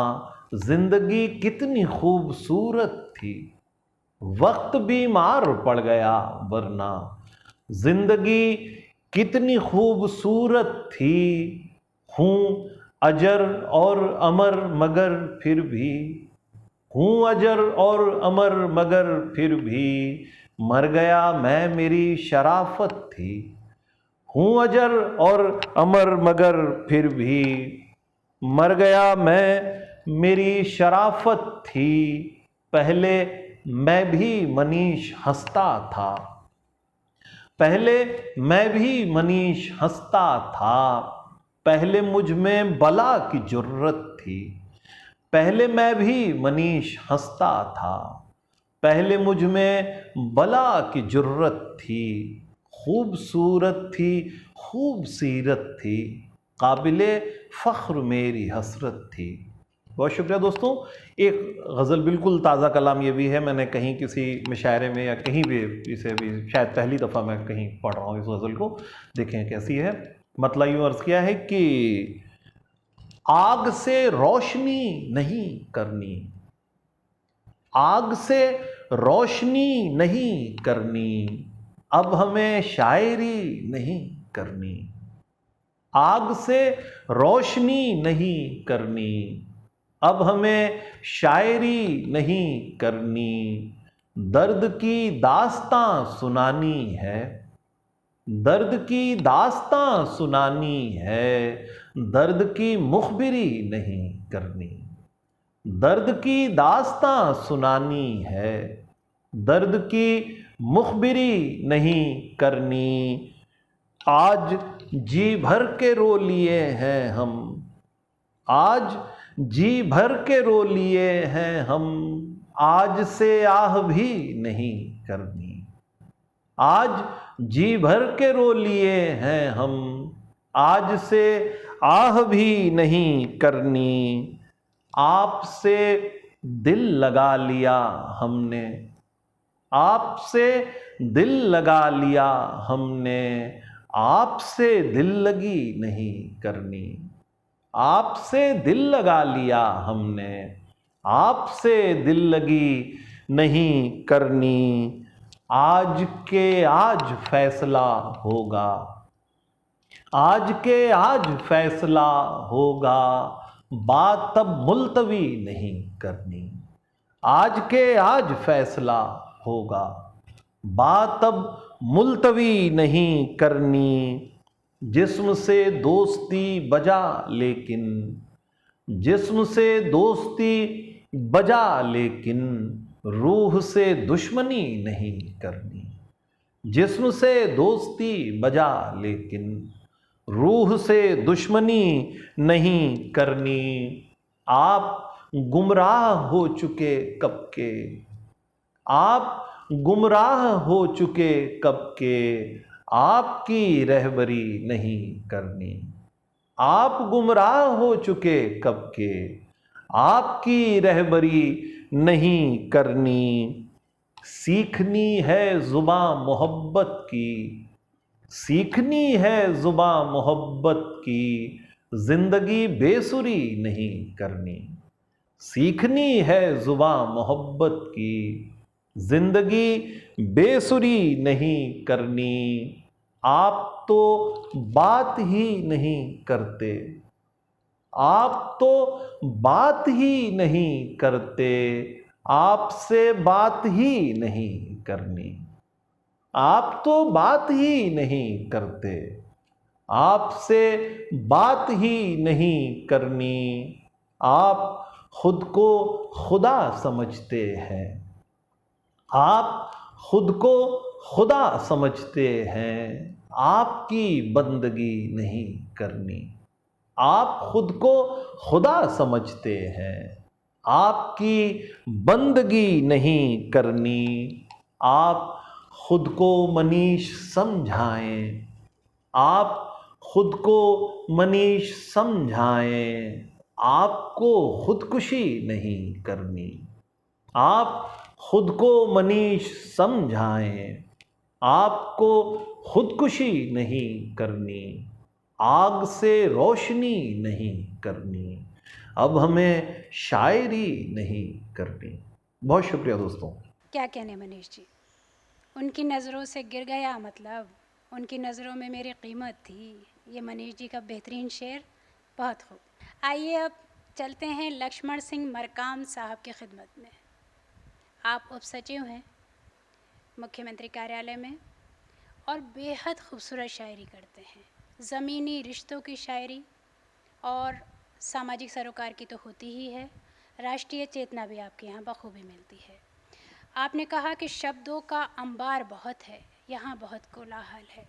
जिंदगी कितनी खूबसूरत थी। वक्त बीमार पड़ गया वरना, जिंदगी कितनी खूबसूरत थी। हूँ अजर और अमर मगर फिर भी, हूँ अजर और अमर मगर फिर भी, मर गया मैं मेरी शराफत थी। हूँ अजर और अमर मगर फिर भी, मर गया मैं मेरी शराफत थी। पहले मैं भी मनीष हंसता था, पहले मैं भी मनीष हंसता था, पहले मुझ में बला की जुर्रत थी। पहले मैं भी मनीष हंसता था, पहले मुझ में बला की जुर्रत थी। खूबसूरत थी, खूबसीरत थी, काबिले फ़ख्र मेरी हसरत थी। बहुत शुक्रिया दोस्तों। एक गज़ल बिल्कुल ताज़ा कलाम ये भी है, मैंने कहीं किसी मुशायरे में या कहीं भी इसे भी शायद पहली दफ़ा मैं कहीं पढ़ रहा हूँ इस गज़ल को, देखें कैसी है। मतलब यूँ अर्ज़ किया है कि आग से रोशनी नहीं करनी, आग से रोशनी नहीं करनी, अब हमें शायरी नहीं करनी। आग से रोशनी नहीं करनी, अब हमें शायरी नहीं करनी। दर्द की दास्तां सुनानी है, दर्द की दास्तां सुनानी है, दर्द की मुखबिरी नहीं करनी। दर्द की दास्तां सुनानी है, दर्द की मुखबिरी नहीं करनी। आज जी भर के रो लिए हैं हम, आज जी भर के रो लिए हैं हम, आज से आह भी नहीं करनी। आज जी भर के रो लिए हैं हम, आज से आह भी नहीं करनी। आपसे दिल लगा लिया हमने, आपसे दिल लगा लिया हमने, आपसे दिल लगी नहीं करनी। आपसे दिल लगा लिया हमने, आपसे दिल लगी नहीं करनी। आज के आज फैसला होगा, आज के आज फैसला होगा, बात अब मुलतवी नहीं करनी। आज के आज फैसला होगा, बात अब मुलतवी नहीं करनी। जिस्म से दोस्ती बजा लेकिन, जिस्म से दोस्ती बजा लेकिन, रूह से दुश्मनी नहीं करनी। जिस्म से दोस्ती बजा लेकिन, रूह से दुश्मनी नहीं करनी। आप गुमराह हो चुके कब के, आप गुमराह हो चुके कब के, आपकी रहबरी नहीं करनी। आप गुमराह हो चुके कब के, आपकी रहबरी नहीं करनी। सीखनी है जुबां मोहब्बत की, सीखनी है जुबां मोहब्बत की, जिंदगी बेसुरी नहीं करनी। सीखनी है जुबां मोहब्बत की, जिंदगी बेसुरी नहीं करनी। आप तो बात ही नहीं करते, आप तो बात ही नहीं करते, आपसे बात ही नहीं करनी। आप तो बात ही नहीं करते, आपसे बात ही नहीं करनी। आप खुद को खुदा समझते हैं, आप खुद को खुदा समझते हैं, आपकी बंदगी नहीं करनी। आप खुद को खुदा समझते हैं, आपकी बंदगी नहीं करनी। आप खुद को मनीष समझाएं, आप खुद को मनीष समझाएं, आपको खुदकुशी नहीं करनी। आप खुद को मनीष समझाएं, आपको खुदकुशी नहीं करनी। आग से रोशनी नहीं करनी, अब हमें शायरी नहीं करनी। बहुत शुक्रिया दोस्तों। क्या कहने मनीष जी, उनकी नज़रों से गिर गया मतलब उनकी नज़रों में मेरी कीमत थी। ये मनीष जी का बेहतरीन शेर, बहुत खूब। आइए अब चलते हैं लक्ष्मण सिंह मरकाम साहब की खिदमत में। आप उप सचिव हैं मुख्यमंत्री कार्यालय में और बेहद खूबसूरत शायरी करते हैं। ज़मीनी रिश्तों की शायरी और सामाजिक सरोकार की तो होती ही है, राष्ट्रीय चेतना भी आपके यहाँ बखूबी मिलती है। आपने कहा कि शब्दों का अंबार बहुत है, यहाँ बहुत कोलाहल है,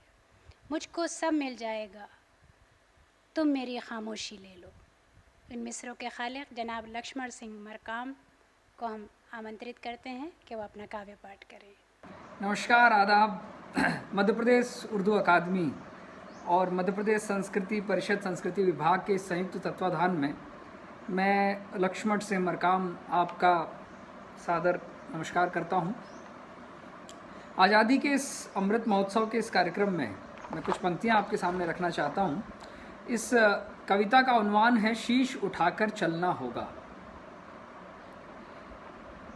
मुझको सब मिल जाएगा, तुम मेरी खामोशी ले लो। इन मिसरों के खालिक जनाब लक्ष्मण सिंह मरकाम को हम आमंत्रित करते हैं कि वो अपना काव्य पाठ करें। नमस्कार, आदाब। मध्य प्रदेश उर्दू अकादमी और मध्य प्रदेश संस्कृति परिषद संस्कृति विभाग के संयुक्त तत्वाधान में मैं लक्ष्मण सिंह मरकाम आपका सादर नमस्कार करता हूं। आज़ादी के इस अमृत महोत्सव के इस कार्यक्रम में मैं कुछ पंक्तियां आपके सामने रखना चाहता हूं। इस कविता का उन्वान है शीश उठाकर चलना होगा।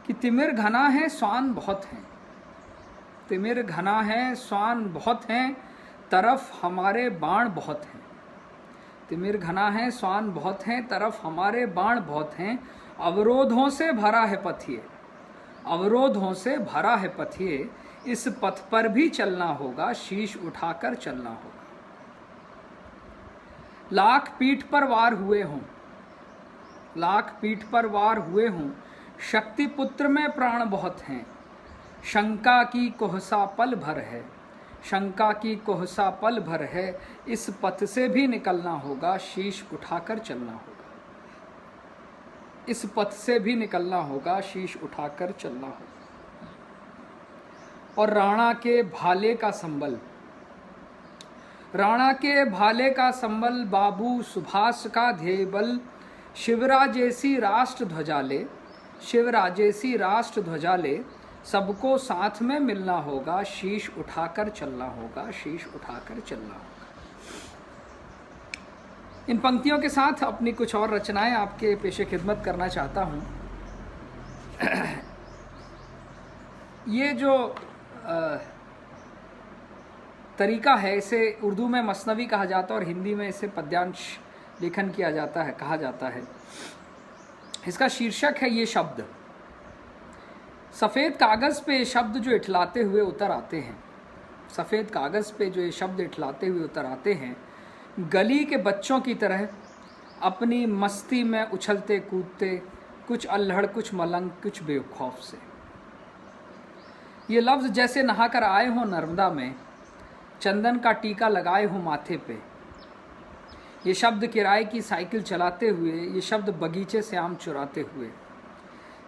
कि तिमिर घना है स्वान बहुत हैं, तिमिर घना है स्वान बहुत हैं, तरफ हमारे बाण बहुत हैं। तिमिर घना है स्वान बहुत हैं, तरफ हमारे बाण बहुत हैं। अवरोधों से भरा है पथ ये, अवरोधों से भरा है पथ ये, इस पथ पर भी चलना होगा, शीश उठाकर चलना होगा। लाख पीठ पर वार हुए हों, लाख पीठ पर वार हुए हों, शक्ति पुत्र में प्राण बहुत हैं। शंका की कोहसा पल भर है, शंका की कोहसा पल भर है, इस पथ से भी निकलना होगा, शीश उठाकर चलना होगा। इस पथ से भी निकलना होगा, शीश उठाकर चलना होगा। और राणा के भाले का संबल। राणा के भाले का संबल, बाबू सुभाष का ध्येय बल, शिवराजेसी राष्ट्र ध्वजाले, शिवराजेसी राष्ट्र ध्वजाले, सबको साथ में मिलना होगा, शीश उठाकर चलना होगा, शीश उठाकर चलना होगा। इन पंक्तियों के साथ अपनी कुछ और रचनाएं आपके पेशे खिदमत करना चाहता हूं। ये जो तरीका है, इसे उर्दू में मसनवी कहा जाता है और हिंदी में इसे पद्यांश लेखन किया जाता है, कहा जाता है। इसका शीर्षक है ये शब्द। सफ़ेद कागज़ पे ये शब्द जो इठलाते हुए उतर आते हैं, सफ़ेद कागज़ पे जो ये शब्द इठलाते हुए उतर आते हैं, गली के बच्चों की तरह अपनी मस्ती में उछलते कूदते, कुछ अल्हड़ कुछ मलंग कुछ बेखौफ से। ये लफ्ज़ जैसे नहाकर आए हों नर्मदा में, चंदन का टीका लगाए हों माथे पे। ये शब्द किराए की साइकिल चलाते हुए, ये शब्द बगीचे से आम चुराते हुए,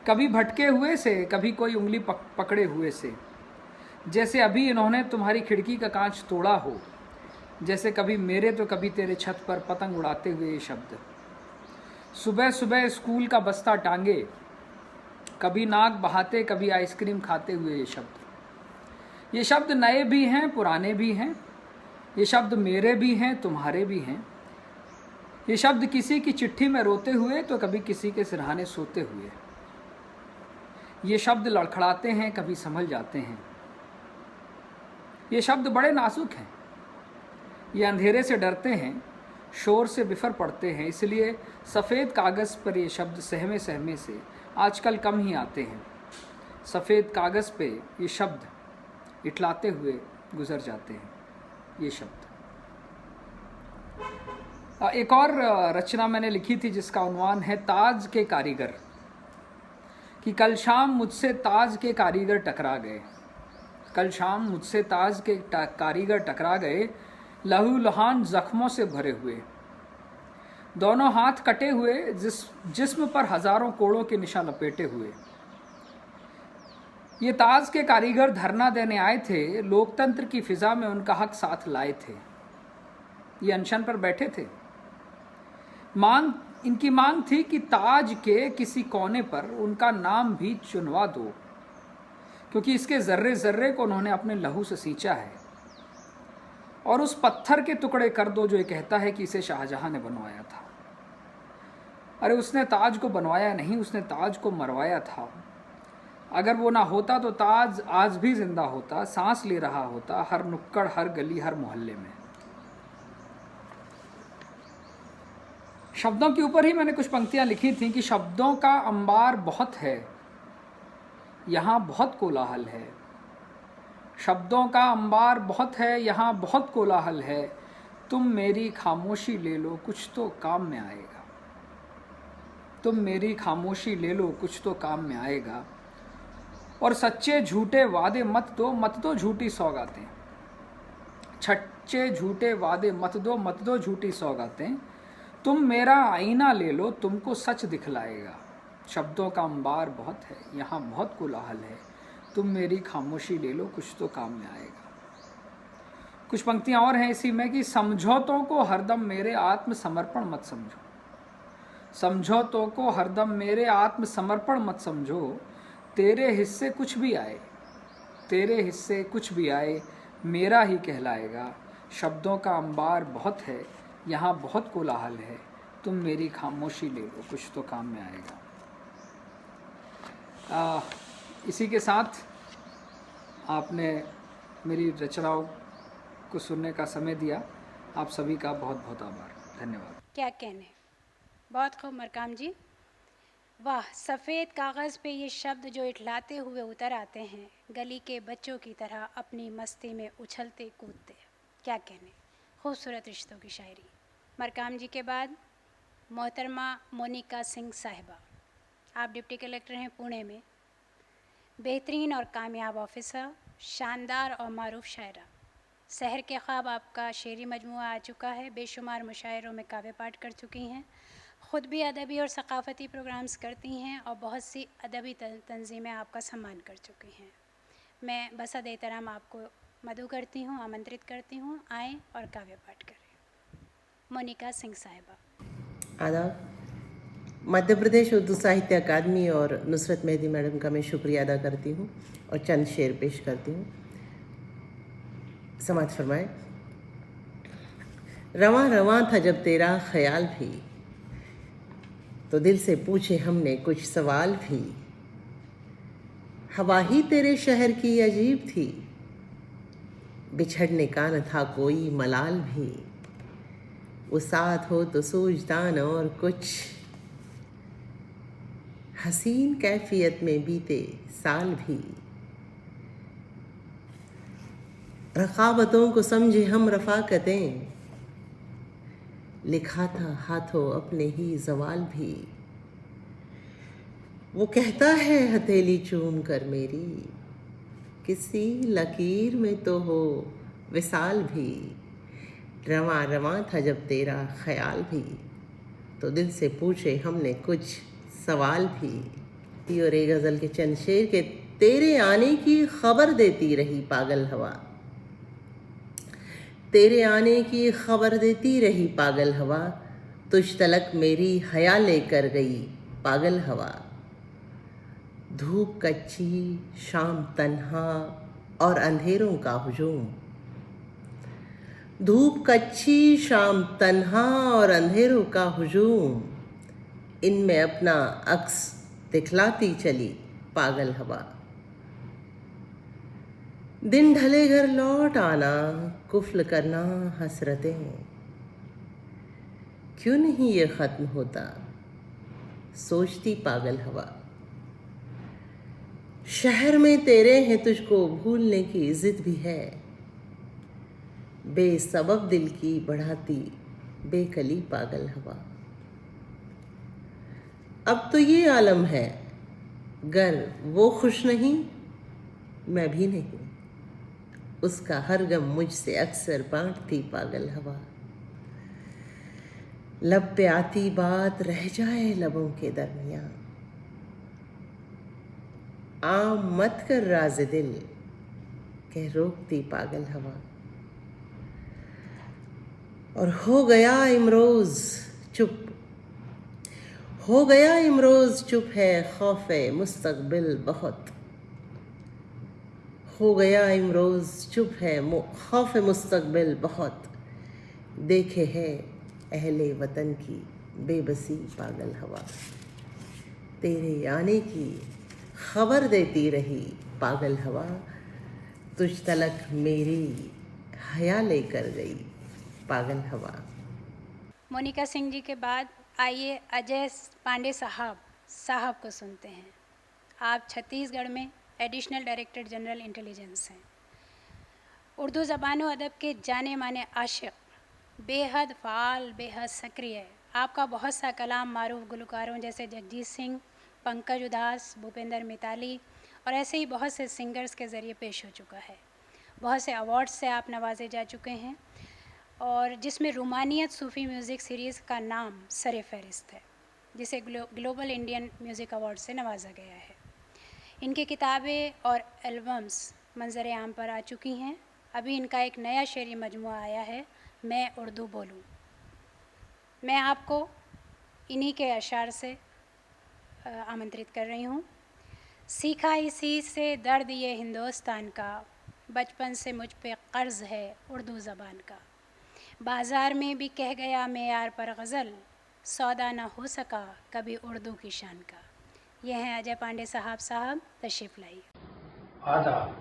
कभी भटके हुए से, कभी कोई उंगली पकड़े हुए से, जैसे अभी इन्होंने तुम्हारी खिड़की का कांच तोड़ा हो, जैसे कभी मेरे तो कभी तेरे छत पर पतंग उड़ाते हुए ये शब्द। सुबह सुबह स्कूल का बस्ता टांगे, कभी नाक बहाते कभी आइसक्रीम खाते हुए ये शब्द। ये शब्द नए भी हैं पुराने भी हैं, ये शब्द मेरे भी हैं तुम्हारे भी हैं। ये शब्द किसी की चिट्ठी में रोते हुए तो कभी किसी के सिरहाने सोते हुए। ये शब्द लड़खड़ाते हैं कभी संभल जाते हैं। ये शब्द बड़े नाजुक हैं, ये अंधेरे से डरते हैं, शोर से बिफर पड़ते हैं, इसलिए सफ़ेद कागज़ पर ये शब्द सहमे सहमे से आजकल कम ही आते हैं। सफ़ेद कागज़ पे ये शब्द इठलाते हुए गुजर जाते हैं ये शब्द। एक और रचना मैंने लिखी थी जिसका उन्वान है ताज के कारीगर। कि कल शाम मुझसे ताज के कारीगर टकरा गए, कल शाम मुझसे ताज के कारीगर टकरा गए, लहू लुहान जख्मों से भरे हुए, दोनों हाथ कटे हुए, जिस्म पर हजारों कोड़ों के निशान लपेटे हुए। ये ताज के कारीगर धरना देने आए थे, लोकतंत्र की फिजा में उनका हक साथ लाए थे। ये अनशन पर बैठे थे। इनकी मांग थी कि ताज के किसी कोने पर उनका नाम भी चुनवा दो, क्योंकि इसके जर्रे जर्रे को उन्होंने अपने लहू से सींचा है। और उस पत्थर के टुकड़े कर दो जो ये कहता है कि इसे शाहजहां ने बनवाया था। अरे उसने ताज को बनवाया नहीं, उसने ताज को मरवाया था। अगर वो ना होता तो ताज आज भी जिंदा होता, सांस ले रहा होता हर नुक्कड़ हर गली हर मोहल्ले में। शब्दों के ऊपर ही मैंने कुछ पंक्तियां लिखी थी कि शब्दों का अंबार बहुत है, यहाँ बहुत कोलाहल है। शब्दों का अंबार बहुत है, यहाँ बहुत कोलाहल है। तुम मेरी खामोशी ले लो कुछ तो काम में आएगा, तुम मेरी खामोशी ले लो कुछ तो काम में आएगा। और सच्चे झूठे वादे मत दो झूठी सौगातें, सच्चे झूठे वादे मत दो झूठी सौगातें। तुम मेरा आईना ले लो तुमको सच दिखलाएगा। शब्दों का अंबार बहुत है, यहाँ बहुत कोलाहल है। तुम मेरी खामोशी ले लो कुछ तो काम में आएगा। कुछ पंक्तियाँ और हैं इसी में कि समझौतों को हरदम मेरे आत्मसमर्पण मत समझो, समझौतों को हरदम मेरे आत्मसमर्पण मत समझो। तेरे हिस्से कुछ भी आए, तेरे हिस्से कुछ भी आए, मेरा ही कहलाएगा। शब्दों का अंबार बहुत है, यहाँ बहुत कोलाहल है। तुम मेरी खामोशी ले लो कुछ तो काम में आएगा। इसी के साथ आपने मेरी रचनाओं को सुनने का समय दिया। आप सभी का बहुत बहुत आभार, धन्यवाद। क्या कहने, बहुत खूब मरकाम जी, वाह। सफ़ेद कागज़ पे ये शब्द जो इठलाते हुए उतर आते हैं, गली के बच्चों की तरह अपनी मस्ती में उछलते कूदते। क्या कहने, खूबसूरत रिश्तों की शायरी। मरकाम जी के बाद मोहतरमा मोनिका सिंह साहिबा, आप डिप्टी कलेक्टर हैं पुणे में, बेहतरीन और कामयाब ऑफिसर, शानदार और मारूफ शायरा। शहर के ख्वाब आपका शेरी मजमुआ आ चुका है, बेशुमार मुशायरों में काव्य पाठ कर चुकी हैं, ख़ुद भी अदबी और सकाफ़ती प्रोग्राम्स करती हैं और बहुत सी अदबी तंजीमें आपका सम्मान कर चुकी हैं। मैं बसा देहतराम आपको मधु करती हूँ, आमंत्रित करती हूँ, आएँ और काव्य पाठ करें। मोनिका सिंह साहिबा। आदाब। मध्य प्रदेश उर्दू साहित्य अकादमी और नुसरत मेहदी मैडम का मैं शुक्रिया अदा करती हूँ और चंद शेर पेश करती हूँ। समाज फरमाए। रवां रवां था जब तेरा ख्याल भी, तो दिल से पूछे हमने कुछ सवाल भी। हवा ही तेरे शहर की अजीब थी, बिछड़ने का न था कोई मलाल भी। वो साथ हो तो सूझदान और कुछ, हसीन कैफियत में बीते साल भी। रकाबतों को समझे हम रफाकतें, लिखा था हाथों अपने ही जवाल भी। वो कहता है हथेली चूम कर मेरी, किसी लकीर में तो हो विसाल भी। रवां रवां था जब तेरा ख्याल भी, तो दिल से पूछे हमने कुछ सवाल भी। और एक गज़ल के चंद शेर के तेरे आने की खबर देती रही पागल हवा, तेरे आने की खबर देती रही पागल हवा। तुझ तलक मेरी हया लेकर गई पागल हवा। धूप कच्ची शाम तन्हा और अंधेरों का हुजूम, धूप कच्ची शाम तन्हा और अंधेरों का हुजूम। इनमें अपना अक्स दिखलाती चली पागल हवा। दिन ढले घर लौट आना, कुफ्ल करना हसरतें, क्यों नहीं ये खत्म होता सोचती पागल हवा। शहर में तेरे हैं तुझको भूलने की जिद भी है, बेसबब दिल की बढ़ाती बेकली पागल हवा। अब तो ये आलम है, गर वो खुश नहीं मैं भी नहीं, उसका हर गम मुझसे अक्सर बांटती पागल हवा। लब पे आती बात रह जाए लबों के दरमियां, आम मत कर राज़ दिल कह रोकती पागल हवा। और हो गया इमरोज़ चुप, हो गया इमरोज़ चुप है खौफ़े मुस्तक़बिल बहुत। हो गया इमरोज़ चुप है खौफ़े मुस्तक़बिल बहुत। देखे है अहले वतन की बेबसी पागल हवा। तेरे आने की खबर देती रही पागल हवा, तुझ तलक मेरी हया लेकर गई पागल हवा। मोनिका सिंह जी के बाद आइए अजय पांडे साहब को सुनते हैं। आप छत्तीसगढ़ में एडिशनल डायरेक्टर जनरल इंटेलिजेंस हैं। उर्दू ज़बान व अदब के जाने माने आशिक, बेहद फ़ाल, बेहद सक्रिय। आपका बहुत सा कलाम मारूफ गुलकारों जैसे जगजीत सिंह, पंकज उदास, भूपेंद्र मिताली और ऐसे ही बहुत से सिंगर्स के ज़रिए पेश हो चुका है। बहुत से अवार्ड्स से आप नवाजे जा चुके हैं और जिसमें रूमानियत सूफ़ी म्यूज़िक सीरीज़ का नाम सरे फहरिस्त है, जिसे ग्लोबल इंडियन म्यूज़िक अवार्ड से नवाजा गया है। इनकी किताबें और एल्बम्स मंजर आम पर आ चुकी हैं। अभी इनका एक नया शेरी मजमुआ आया है, मैं उर्दू बोलूँ। मैं आपको इन्हीं के अशार से आमंत्रित कर रही हूँ। सीखा इसी से दर्द ये हिंदुस्तान का, बचपन से मुझ पे कर्ज़ है उर्दू ज़बान का। बाज़ार में भी कह गया मेयार पर गज़ल, सौदा ना हो सका कभी उर्दू की शान का। ये हैं अजय पांडे साहब, तशरीफ़ लाइए। आदाब,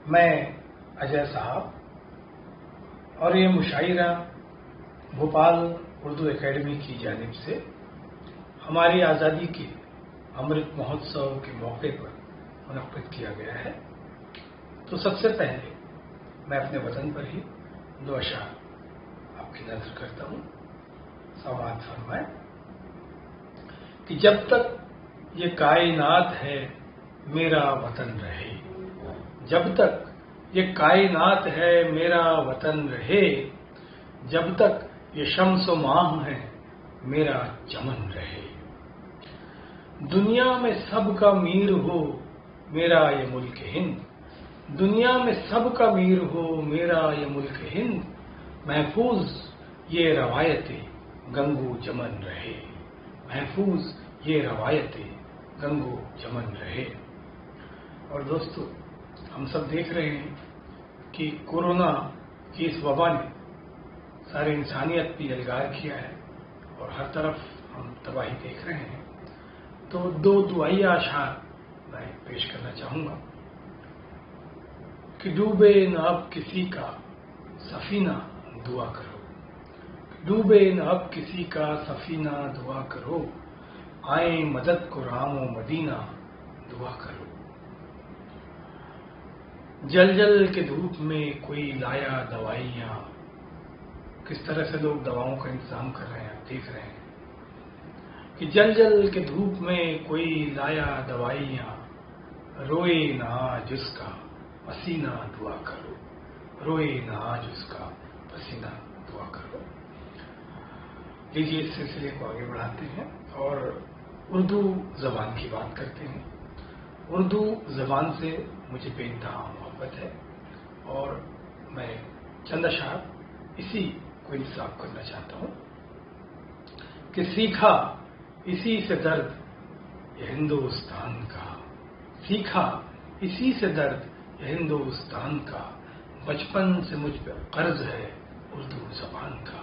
मैं अजय साहब और ये मुशायरा भोपाल उर्दू एकेडमी की जानिब से हमारी आज़ादी के अमृत महोत्सव के मौके पर मुनक़्क़िद किया गया है। तो सबसे पहले मैं अपने वतन पर ही दो अशार आपकी नज़र करता हूँ। समाअत फरमाए कि जब तक ये कायनात है मेरा वतन रहे, जब तक ये कायनात है मेरा वतन रहे, जब तक ये शम्स व माह है मेरा चमन रहे। दुनिया में सबका मीर हो मेरा ये मुल्क हिंद, दुनिया में सबका मीर हो मेरा ये मुल्क हिंद, महफूज ये रवायतें गंगो जमन रहे, महफूज ये रवायतें गंगो जमन रहे। और दोस्तों, हम सब देख रहे हैं कि कोरोना की इस वबा ने सारी इंसानियत पे यलगार किया है और हर तरफ हम तबाही देख रहे हैं। तो दो दुआइया अशार मैं पेश करना चाहूंगा कि डूबे न अब किसी का सफीना दुआ करो, डूबे न अब किसी का सफीना दुआ करो, आए मदद को रामो मदीना दुआ करो। जल जल के धूप में कोई लाया दवाइयां, किस तरह से लोग दवाओं का इंतजाम कर रहे हैं, देख रहे हैं कि जल जल के धूप में कोई लाया दवाइयां, रोए ना आज उसका पसीना दुआ करो, रोए ना आज उसका पसीना दुआ करो। लीजिए इस सिलसिले को आगे बढ़ाते हैं और उर्दू जबान की बात करते हैं। उर्दू जबान से मुझे बेइंतहा मोहब्बत है और मैं चंद अशार इसी को इंतजाम करना चाहता हूं कि सीखा इसी से दर्द ये हिंदुस्तान का, सीखा इसी से दर्द ये हिंदुस्तान का, बचपन से मुझ पर कर्ज है उर्दू जबान का,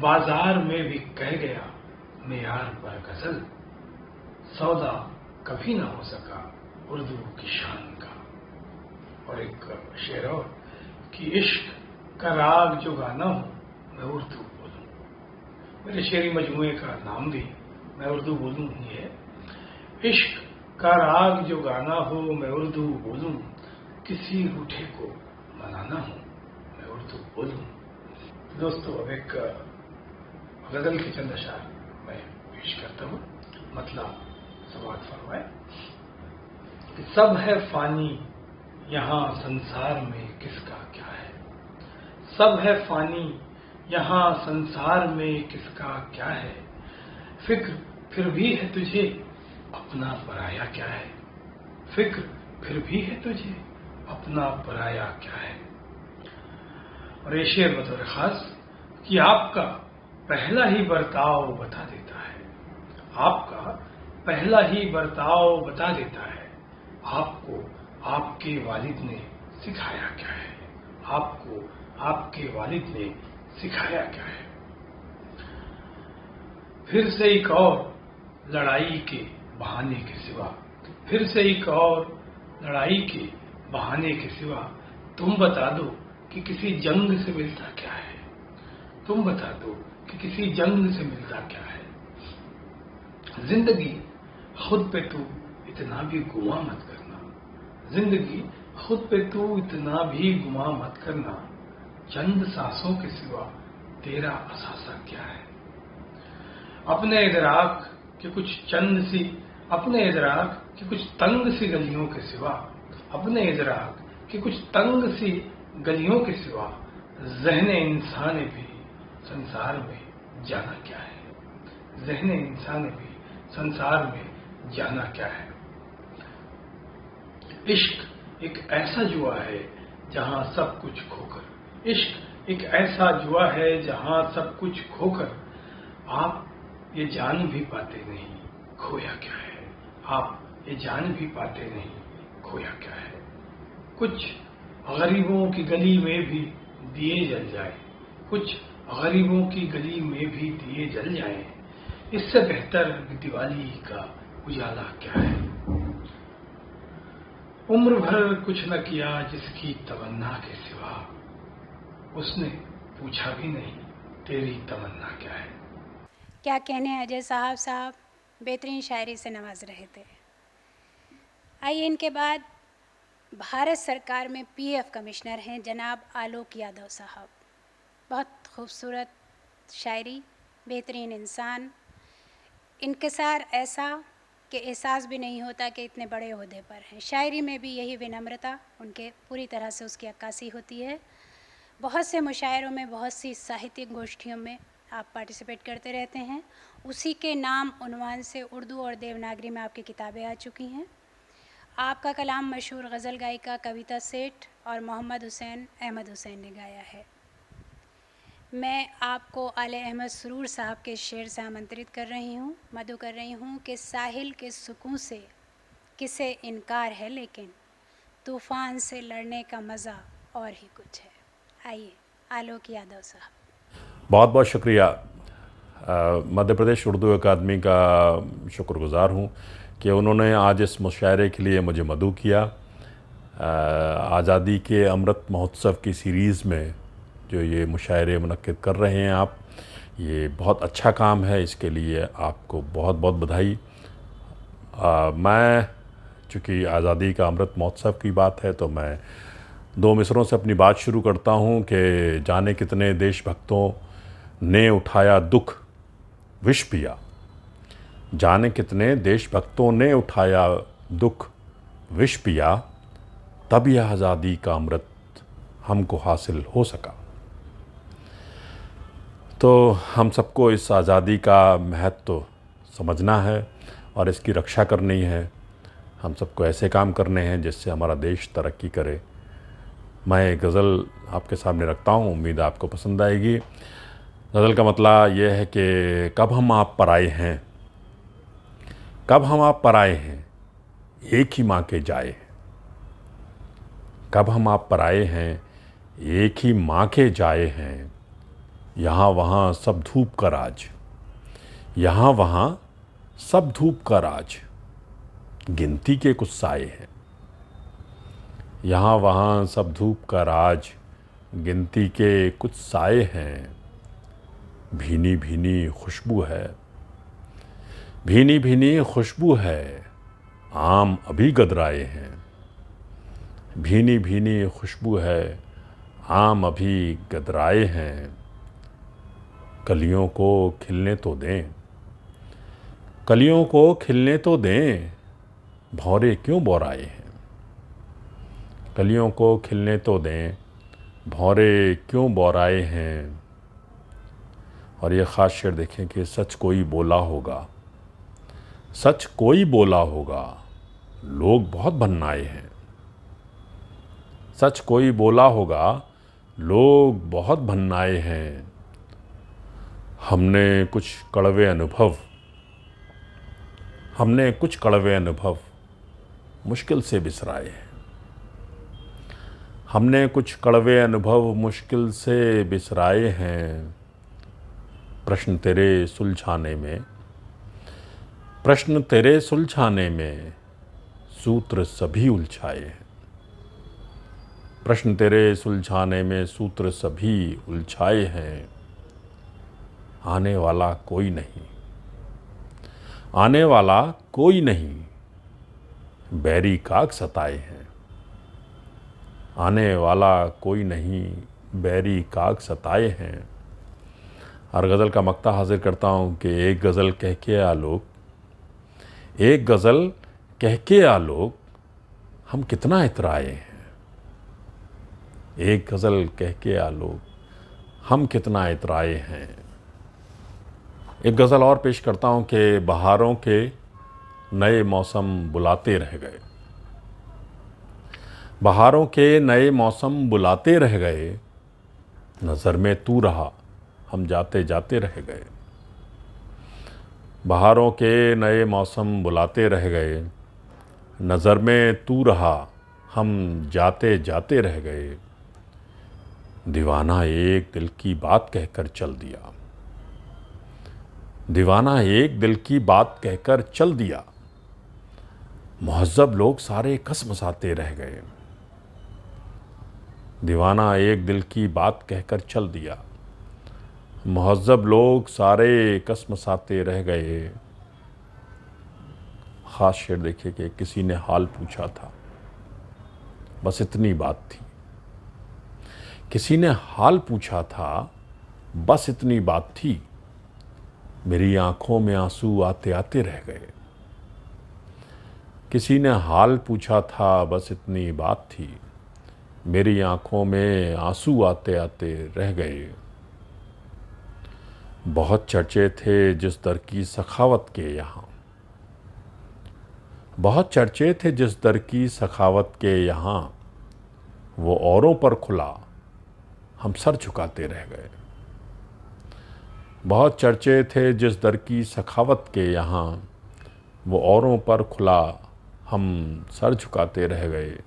बाजार में भी कह गया मेयार पर गजल, सौदा कभी ना हो सका उर्दू की शान का। और एक शेर और कि इश्क का राग जो गाना हो मैं उर्दू बोलूं, मेरे शेरी मजमूए का नाम भी मैं उर्दू बोलूं ही है। इश्क का राग जो गाना हो मैं उर्दू बोलूं, किसी रूठे को मनाना हो मैं उर्दू बोलूं। दोस्तों, अब एक गजल के चंद अशार मैं पेश करता हूं, मतलब समाअत फरमाए कि सब है फानी यहां संसार में किसका क्या है, सब है फानी यहां संसार में किसका क्या है, फिक्र फिर भी है तुझे अपना पराया क्या है, फिक्र फिर भी है तुझे अपना पराया क्या है। और ये शेर बतौर खास कि आपका पहला ही बर्ताव बता देता है, आपका पहला ही बर्ताव बता देता है, आपको आपके वालिद ने सिखाया क्या है, आपको आपके वालिद ने सिखाया क्या है। फिर से एक और लड़ाई के बहाने के सिवा, फिर से एक और लड़ाई के बहाने के सिवा, तुम बता दो कि किसी जंग से मिलता क्या है, तुम बता दो कि किसी जंग से मिलता क्या है। जिंदगी खुद पे तू इतना भी गुमा मत करना, जिंदगी खुद पे तू इतना भी गुमा मत करना, चंद सांसों के सिवा तेरा असासा क्या है। अपने इदराक के कुछ चंद सी, अपने इदराक की कुछ तंग सी गलियों के सिवा, अपने इदराक की कुछ तंग सी गलियों के सिवा, ज़हने इंसान भी संसार में जाना क्या है, ज़हने इंसान भी संसार में जाना क्या है। इश्क एक ऐसा जुआ है जहां सब कुछ खोकर, इश्क एक ऐसा जुआ है जहां सब कुछ खोकर आप ये जान भी पाते नहीं खोया क्या है, आप ये जान भी पाते नहीं खोया क्या है। कुछ गरीबों की गली में भी दिए जल जाए, कुछ गरीबों की गली में भी दिए जल जाए, इससे बेहतर दिवाली का उजाला क्या है। उम्र भर कुछ न किया जिसकी तमन्ना के सिवा, उसने पूछा भी नहीं तेरी तमन्ना क्या है। क्या कहने अजय साहब बेहतरीन शायरी से नवाज रहे थे। आइए इनके बाद भारत सरकार में पीएफ कमिश्नर हैं जनाब आलोक यादव साहब। बहुत खूबसूरत शायरी, बेहतरीन इंसान, इनकिसार ऐसा कि एहसास भी नहीं होता कि इतने बड़े ओहदे पर हैं। शायरी में भी यही विनम्रता उनके पूरी तरह से उसकी अक्कासी होती है। बहुत से मुशायरों में, बहुत सी साहित्यिक गोष्ठियों में आप पार्टिसिपेट करते रहते हैं। उसी के नाम उन्वान से उर्दू और देवनागरी में आपकी किताबें आ चुकी हैं। आपका कलाम मशहूर गज़ल गायिका कविता सेठ और मोहम्मद हुसैन अहमद हुसैन ने गाया है। मैं आपको आले अहमद सुरूर साहब के शेर से आमंत्रित कर रही हूँ, मदु कर रही हूँ कि साहिल के सुकून से किसे इनकार है, लेकिन तूफ़ान से लड़ने का मज़ा और ही कुछ है। आइए आलोक यादव साहब। बहुत बहुत शुक्रिया। मध्य प्रदेश उर्दू अकादमी का शुक्रगुज़ार हूँ कि उन्होंने आज इस मुशायरे के लिए मुझे मदऊ किया। आज़ादी के अमृत महोत्सव की सीरीज़ में जो ये मुशायरे मुनक्किद कर रहे हैं आप, ये बहुत अच्छा काम है, इसके लिए आपको बहुत बहुत बधाई। मैं चूँकि आज़ादी का अमृत महोत्सव की बात है तो मैं दो मिसरों से अपनी बात शुरू करता हूँ कि जाने कितने देशभक्तों ने उठाया दुख विष पिया, जाने कितने देशभक्तों ने उठाया दुख विष पिया, तब यह आज़ादी का अमृत हमको हासिल हो सका। तो हम सबको इस आज़ादी का महत्व तो समझना है और इसकी रक्षा करनी है। हम सबको ऐसे काम करने हैं जिससे हमारा देश तरक्की करे। मैं एक गज़ल आपके सामने रखता हूँ, उम्मीद है आपको पसंद आएगी। गज़ल का मतलब यह है कि कब हम आप पर आए हैं, कब हम आप पर आए हैं, एक ही माँ के जाए हैं। कब हम आप पर आए हैं, एक ही माँ के जाए हैं। यहाँ वहाँ सब धूप का राज, यहाँ वहाँ सब धूप का राज, गिनती के कुछ साए हैं। यहाँ वहाँ सब धूप का राज, गिनती के कुछ साए हैं। भीनी भीनी खुशबू है, भीनी भीनी खुशबू है, आम अभी गदराए हैं। भीनी भीनी खुशबू है, आम अभी गदराए हैं। कलियों को खिलने तो दें, कलियों को खिलने तो दें, भौरे क्यों बोराए हैं। कलियों को खिलने तो दें, भौरे क्यों बोराए हैं। और ये ख़ास शेर देखें कि सच कोई बोला होगा, सच कोई बोला होगा, लोग बहुत भन्नाए हैं। सच कोई बोला होगा, लोग बहुत भन्नाए हैं। हमने कुछ कड़वे अनुभव, हमने कुछ कड़वे अनुभव मुश्किल से बिसराए हैं। हमने कुछ कड़वे अनुभव मुश्किल से बिसराए हैं। प्रश्न तेरे सुलझाने में, प्रश्न तेरे सुलझाने में, सूत्र सभी उलझाए हैं। प्रश्न तेरे सुलझाने में, सूत्र सभी उलझाए हैं। आने वाला कोई नहीं, आने वाला कोई नहीं, बैरी काग सताए हैं। आने वाला कोई नहीं, बैरी काग सताए हैं। और गज़ल का मक्ता हाजिर करता हूँ कि एक गज़ल कह के आलोक, एक गज़ल कह के आलोक, हम कितना इतराए हैं। एक गज़ल कह के आलोक, हम कितना इतराए हैं। एक गज़ल और पेश करता हूँ कि बहारों के नए मौसम बुलाते रह गए, बहारों के नए मौसम बुलाते रह गए। नज़र में तू रहा, हम जाते जाते रह गए। बहारों के नए मौसम बुलाते रह गए। नज़र में तू रहा, हम जाते जाते रह गए। दीवाना एक दिल की बात कहकर चल दिया, दीवाना एक दिल की बात कहकर चल दिया। मुहज़्ज़ब लोग सारे कसमसाते रह गए। दीवाना एक दिल की बात कहकर चल दिया। मुहज़्ज़ब लोग सारे कसमसाते रह गए। ख़ास शेर देखिए कि किसी ने हाल पूछा था, बस इतनी बात थी। किसी ने हाल पूछा था, बस इतनी बात थी। मेरी आंखों में आंसू आते आते रह गए। किसी ने हाल पूछा था, बस इतनी बात थी। मेरी आंखों में आंसू आते आते रह गए। बहुत चर्चे थे जिस दर की सखावत के यहाँ, बहुत चर्चे थे जिस दर की सखावत के यहाँ, वो औरों पर खुला, हम सर झुकाते रह गए। बहुत चर्चे थे जिस दर की सखावत के यहाँ, वो औरों पर खुला, हम सर झुकाते रह गए।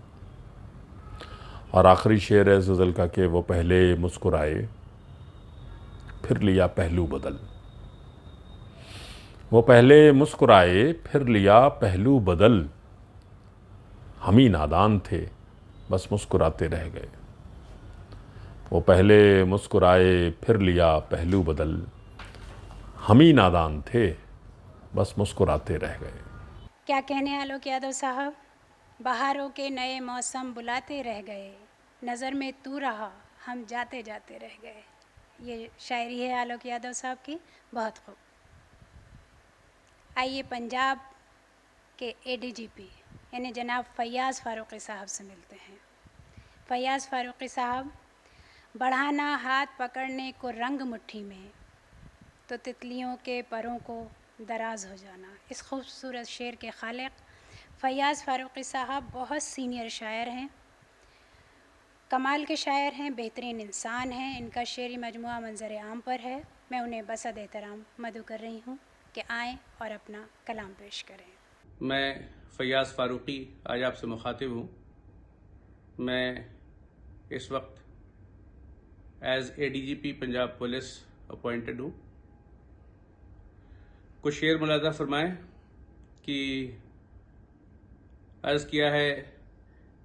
और आखिरी शेर है ग़ज़ल का कि वो पहले मुस्कुराए फिर लिया पहलू बदल। वो पहले मुस्कुराए फिर लिया पहलू बदल, हम ही नादान थे बस मुस्कुराते रह गए। वो पहले मुस्कुराए फिर लिया पहलू बदल, हम ही नादान थे बस मुस्कुराते रह गए। क्या कहने आलोक यादव साहब, बहारों के नए मौसम बुलाते रह गए, नज़र में तू रहा हम जाते जाते रह गए। ये शायरी है आलोक यादव साहब की, बहुत खूब। आइए पंजाब के एडीजीपी यानी जनाब फैयाज़ फारूकी साहब से मिलते हैं। फैयाज़ फारूकी साहब, बढ़ाना हाथ पकड़ने को रंग मुट्ठी में, तो तितलियों के परों को दराज हो जाना। इस खूबसूरत शेर के खालिक फैयाज़ फारूकी साहब बहुत सीनियर शायर हैं, कमाल के शायर हैं, बेहतरीन इंसान हैं। इनका शेरी मजमुआ मंजर आम पर है। मैं उन्हें बसद एहतराम मदऊ कर रही हूँ कि आएँ और अपना कलाम पेश करें। मैं फैयाज़ फारूकी आज आपसे मुखातिब हूँ। मैं इस वक्त as ADGP Punjab police appointed हूँ। कुछ शेर मुलाज़ा फरमाएं कि अर्ज़ किया है,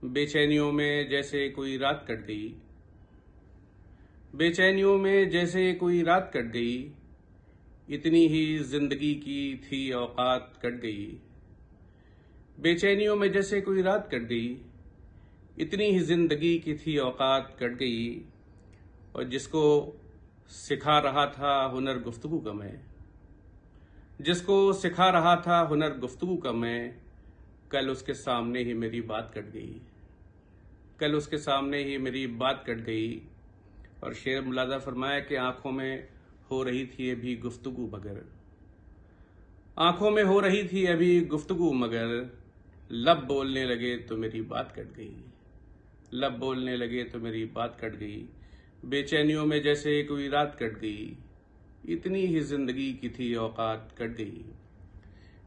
बेचैनियों में जैसे कोई रात कट गई, बेचैनियों में जैसे कोई रात कट गई, इतनी ही जिंदगी की थी औकात कट गई। बेचैनियों में जैसे कोई रात कट गई, इतनी ही जिंदगी की थी औकात कट गई। और जिसको सिखा रहा था हुनर गुफ्तगू का मैं, जिसको सिखा रहा था हुनर गुफ्तगू का मैं, कल उसके सामने ही मेरी बात कट गई, कल उसके सामने ही मेरी बात कट गई। और शेर मुलाज़ा फरमाया कि आंखों में हो रही थी अभी गुफ्तगू मगर, आंखों में हो रही थी अभी गुफ्तगू मगर, लब बोलने लगे तो मेरी बात कट गई, लब बोलने लगे तो मेरी बात कट गई। बेचैनियों में जैसे कोई रात कट गई, इतनी ही जिंदगी की थी औकात कट गई।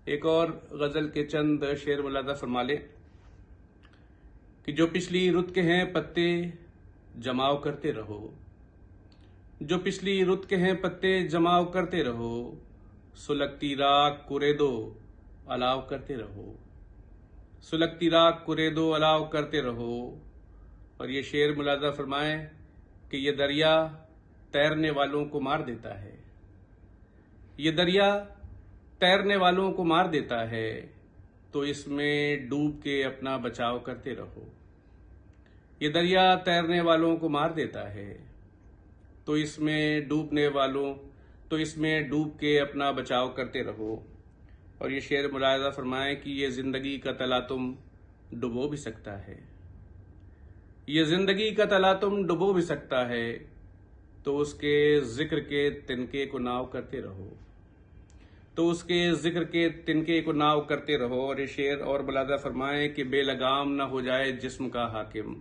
एक और गजल के चंद शेर मुलाज़ा फरमा ले कि जो पिछली रुत के हैं पत्ते जमाव करते रहो, जो पिछली रुत के हैं पत्ते जमाव करते रहो, सुलगती राख कुरेदो अलाव करते रहो, सुलगती राख कुरेदो अलाव करते रहो। और ये शेर मुलाज़ा फरमाए कि ये दरिया तैरने वालों को मार देता है, ये दरिया तैरने वालों को मार देता है, तो इसमें डूब के अपना बचाव करते रहो। ये दरिया तैरने वालों को मार देता है, तो इसमें डूब के अपना बचाव करते रहो। और ये शेर मुलाज़ा फरमाए कि ये जिंदगी का तलातुम डुबो भी सकता है, ये जिंदगी का तलातुम डुबो भी सकता है, तो उसके जिक्र के तिनके को नाव करते रहो, तो उसके जिक्र के तिनके को नाव करते रहो। और ये शेर और मुलाज़ा फरमाए कि बेलगाम न हो जाए जिस्म का हाकिम,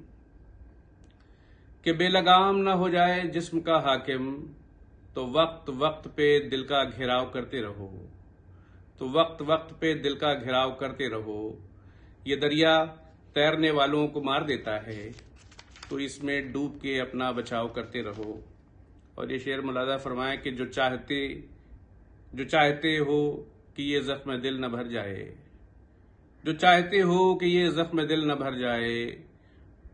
कि बेलगाम न हो जाए जिस्म का हाकिम, तो वक्त वक्त पे दिल का घेराव करते रहो, तो वक्त वक्त पे दिल का घेराव करते रहो। ये दरिया तैरने वालों को मार देता है, तो इसमें डूब के अपना बचाव करते रहो। और ये शेर मुलाज़ा फरमाए कि जो चाहते हो कि ये जख्म दिल न भर जाए, जो चाहते हो कि ये जख्म दिल न भर जाए,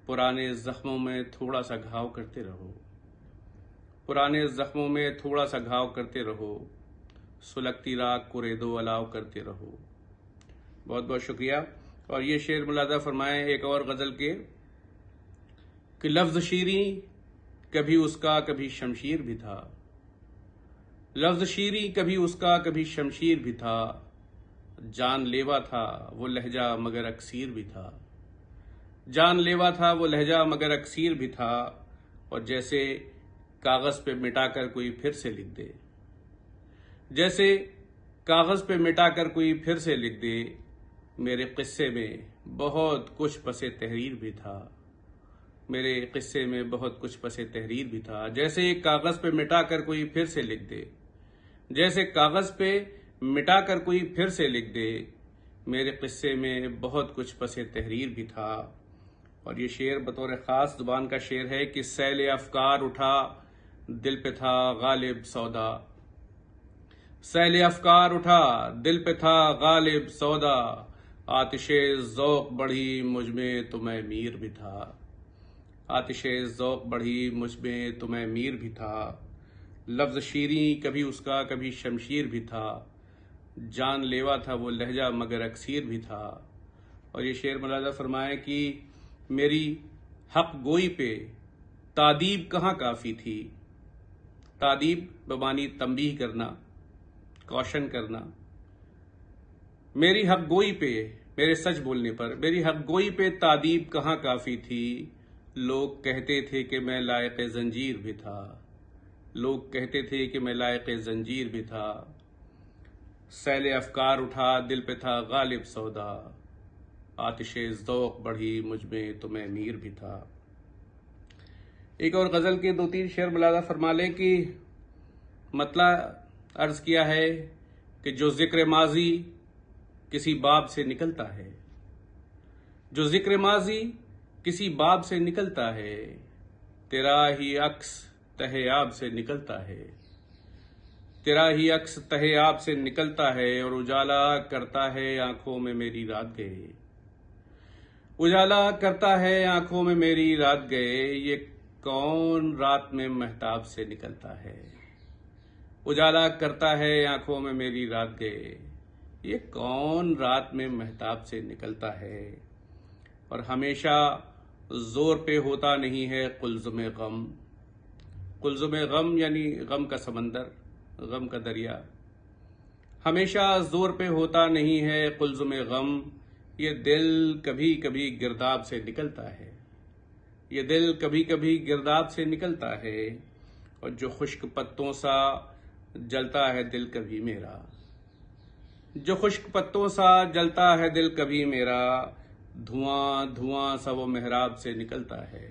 पुराने जख्मों में थोड़ा सा घाव करते रहो, पुराने जख्मों में थोड़ा सा घाव करते रहो, सुलगती राख कुरेदो अलाव करते रहो। बहुत बहुत शुक्रिया। और ये शेर मुलाज़ा फरमाए एक और गज़ल के कि लफ्ज़ शीरी कभी उसका कभी शमशीर भी था, लफ्ज़ शीरी कभी उसका कभी शमशीर भी था, जान लेवा था वो लहजा मगर अक्सीर भी था, जान लेवा था वो लहजा मगर अक्सीर भी था। और जैसे कागज़ पे मिटाकर कोई फिर से लिख दे, जैसे कागज़ पे मिटाकर कोई फिर से लिख दे, मेरे किस्से में बहुत कुछ पसे तहरीर भी था। मेरे किस्से में बहुत कुछ पसे तहरीर भी था। जैसे एक कागज़ पे मिटा कर कोई फिर से लिख दे, जैसे कागज़ पे मिटा कर कोई फिर से लिख दे, मेरे किस्से में बहुत कुछ पसे तहरीर भी था। और ये शेर बतौर ख़ास ज़ुबान का शेर है कि सैल अफ़कार उठा दिल पे था गालिब सौदा, सैल अफ़कार उठा दिल पे था गालिब सौदा, आतिशे ज़ौक़ बढ़ी मुझ में तो मैं मीर भी था, आतिशे ज़ौक़ बढ़ी मुझ में तो मैं मीर भी था। लफ्ज़ शीरी कभी उसका कभी शमशीर भी था, जान लेवा था वो लहजा मगर अक्सीर भी था। और ये शेर मुलाज़ा फरमाए कि मेरी हक़ गोई पे तादीब कहाँ काफ़ी थी। तादीब बमानी तंबीह करना, कौशन करना। मेरी हक़ गोई पे, मेरे सच बोलने पर मेरी हक़ गोई पे तादीब कहाँ काफ़ी थी। लोग कहते थे कि मैं लायक़ ज़ंजीर भी था, लोग कहते थे कि मैं लायक़ ज़ंजीर भी था। सैल अफ़कार उठा दिल पे था गालिब सौदा, आतिशे ज़ौक़ बढ़ी मुझ में तो मैं मीर भी था। एक और गज़ल के 2-3 शेर मुलाज़ा फरमा लें कि मतला अर्ज़ किया है कि जो ज़िक्र माज़ी किसी बाब से निकलता है, जो ज़िक्र माज़ी किसी बाब से निकलता है, तेरा ही अक्स तहे आब से निकलता है, तेरा ही अक्स तहे आब से निकलता है। और उजाला करता है आंखों में मेरी रात गए, उजाला करता है आंखों में मेरी रात गए, ये कौन रात में महताब से निकलता है। उजाला करता है आंखों में मेरी रात गए, ये कौन रात में महताब से निकलता है। और हमेशा जोर पे होता नहीं है कुल्ज़ुम गम, कुल्ज़ुम गम यानी गम का समंदर, गम का दरिया। हमेशा जोर पे होता नहीं है कुल्ज़ुम गम, ये दिल कभी कभी गिरदाब से निकलता है, ये दिल कभी कभी गिरदाब से निकलता है। और जो खुश्क पत्तों सा जलता है दिल कभी मेरा, जो खुश्क पत्तों सा जलता है दिल कभी मेरा, धुआं धुआं सा वो मेहराब से निकलता है,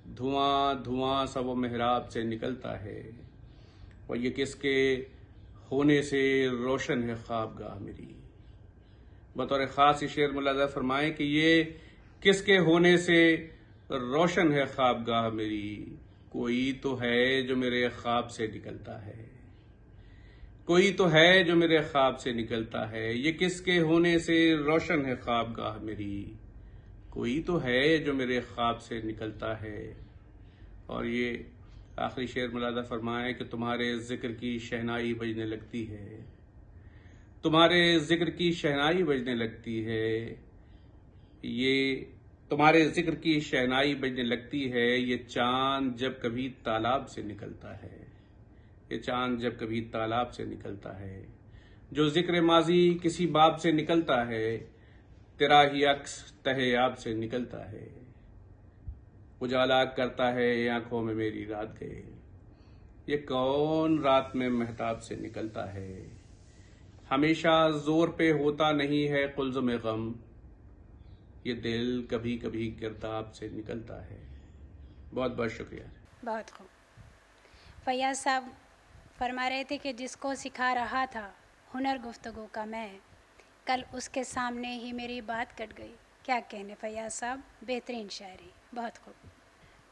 धुआं धुआं सा वो मेहराब से निकलता है। और ये किसके होने से रोशन है ख्वाबगाह मेरी। बतौर ख़ास शेर मुलाज़ा फरमाएं कि ये किसके होने से रोशन है ख्वाबगाह मेरी। कोई तो है जो मेरे ख्वाब से निकलता है, कोई तो है जो मेरे ख्वाब से निकलता है, ये किसके होने से रोशन है ख्वाबगाह मेरी। कोई तो है जो मेरे ख्वाब से निकलता है। और ये आखिरी शेर मुलाज़ा फरमाएं कि तुम्हारे ज़िक्र की शहनाई बजने लगती है, तुम्हारे ज़िक्र की शहनाई बजने लगती है, ये तुम्हारे ज़िक्र की शहनाई बजने लगती है, ये चांद जब कभी तालाब से निकलता है, ये चांद जब कभी तालाब से निकलता है। जो ज़िक्र माजी किसी बाब से निकलता है, तेरा ही अक्स तहे आब से निकलता है। उजाला करता है आंखों में मेरी रात गए, ये कौन रात में महताब से निकलता है। हमेशा जोर पे होता नहीं है कुल्ज़ुम गम, ये दिल कभी कभी गिरदाब से निकलता है। बहुत बहुत शुक्रिया। बहुत खूब। फैयाज साहब फरमा रहे थे कि जिसको सिखा रहा था हुनर गुफ्तगू का मैं, कल उसके सामने ही मेरी बात कट गई। क्या कहने फैयाज साहब, बेहतरीन शायरी, बहुत खूब।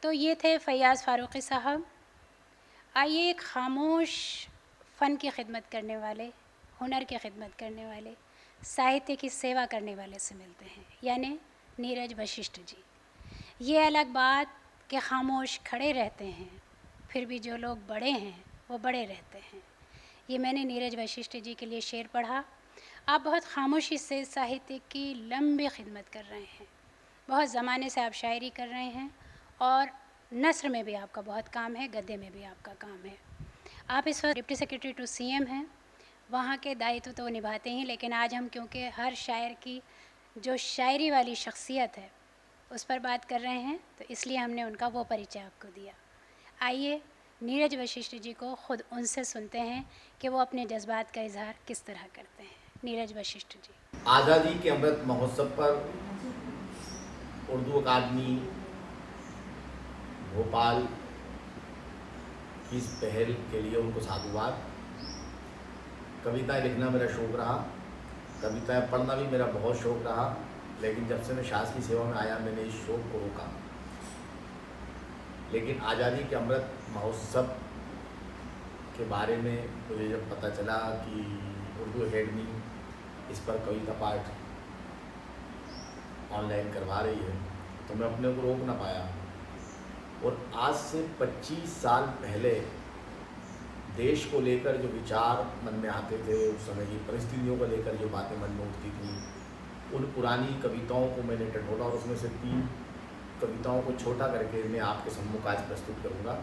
तो ये थे फैयाज फारूकी साहब। आइए एक खामोश फ़न की खिदमत करने वाले, हुनर की खिदमत करने वाले, साहित्य की सेवा करने वाले से मिलते हैं, यानी नीरज वशिष्ठ जी। ये अलग बात कि खामोश खड़े रहते हैं, फिर भी जो लोग बड़े हैं वो बड़े रहते हैं। ये मैंने नीरज वशिष्ठ जी के लिए शेर पढ़ा। आप बहुत खामोशी से साहित्य की लंबी खिदमत कर रहे हैं, बहुत ज़माने से आप शायरी कर रहे हैं, और नस्र में भी आपका बहुत काम है, गद्य में भी आपका काम है। आप इस वक्त डिप्टी सेक्रेटरी टू सीएम हैं, वहाँ के दायित्व तो निभाते हैं, लेकिन आज हम क्योंकि हर शायर की जो शायरी वाली शख्सियत है उस पर बात कर रहे हैं, तो इसलिए हमने उनका वो परिचय आपको दिया। आइए नीरज वशिष्ठ जी को ख़ुद उनसे सुनते हैं कि वो अपने जज्बात का इजहार किस तरह करते हैं। नीरज वशिष्ठ जी। आज़ादी के अमृत महोत्सव पर उर्दू अकादमी भोपाल की इस पहल के लिए उनको साधुवाद। कविताएं लिखना मेरा शौक़ रहा, कविताएं पढ़ना भी मेरा बहुत शौक़ रहा, लेकिन जब से मैं शासकीय सेवा में आया मैंने इस शौक़ को रोका। लेकिन आज़ादी के अमृत महोत्सव के बारे में मुझे जब पता चला कि उर्दू अकेडमी इस पर कविता पाठ ऑनलाइन करवा रही है तो मैं अपने को रोक ना पाया। और आज से 25 साल पहले देश को लेकर जो विचार मन में आते थे, उस समय की परिस्थितियों को लेकर जो बातें मन में उठती थी, उन पुरानी कविताओं को मैंने टटोला और उसमें से 3 कविताओं को छोटा करके मैं आपके सम्मुख आज प्रस्तुत करूँगा।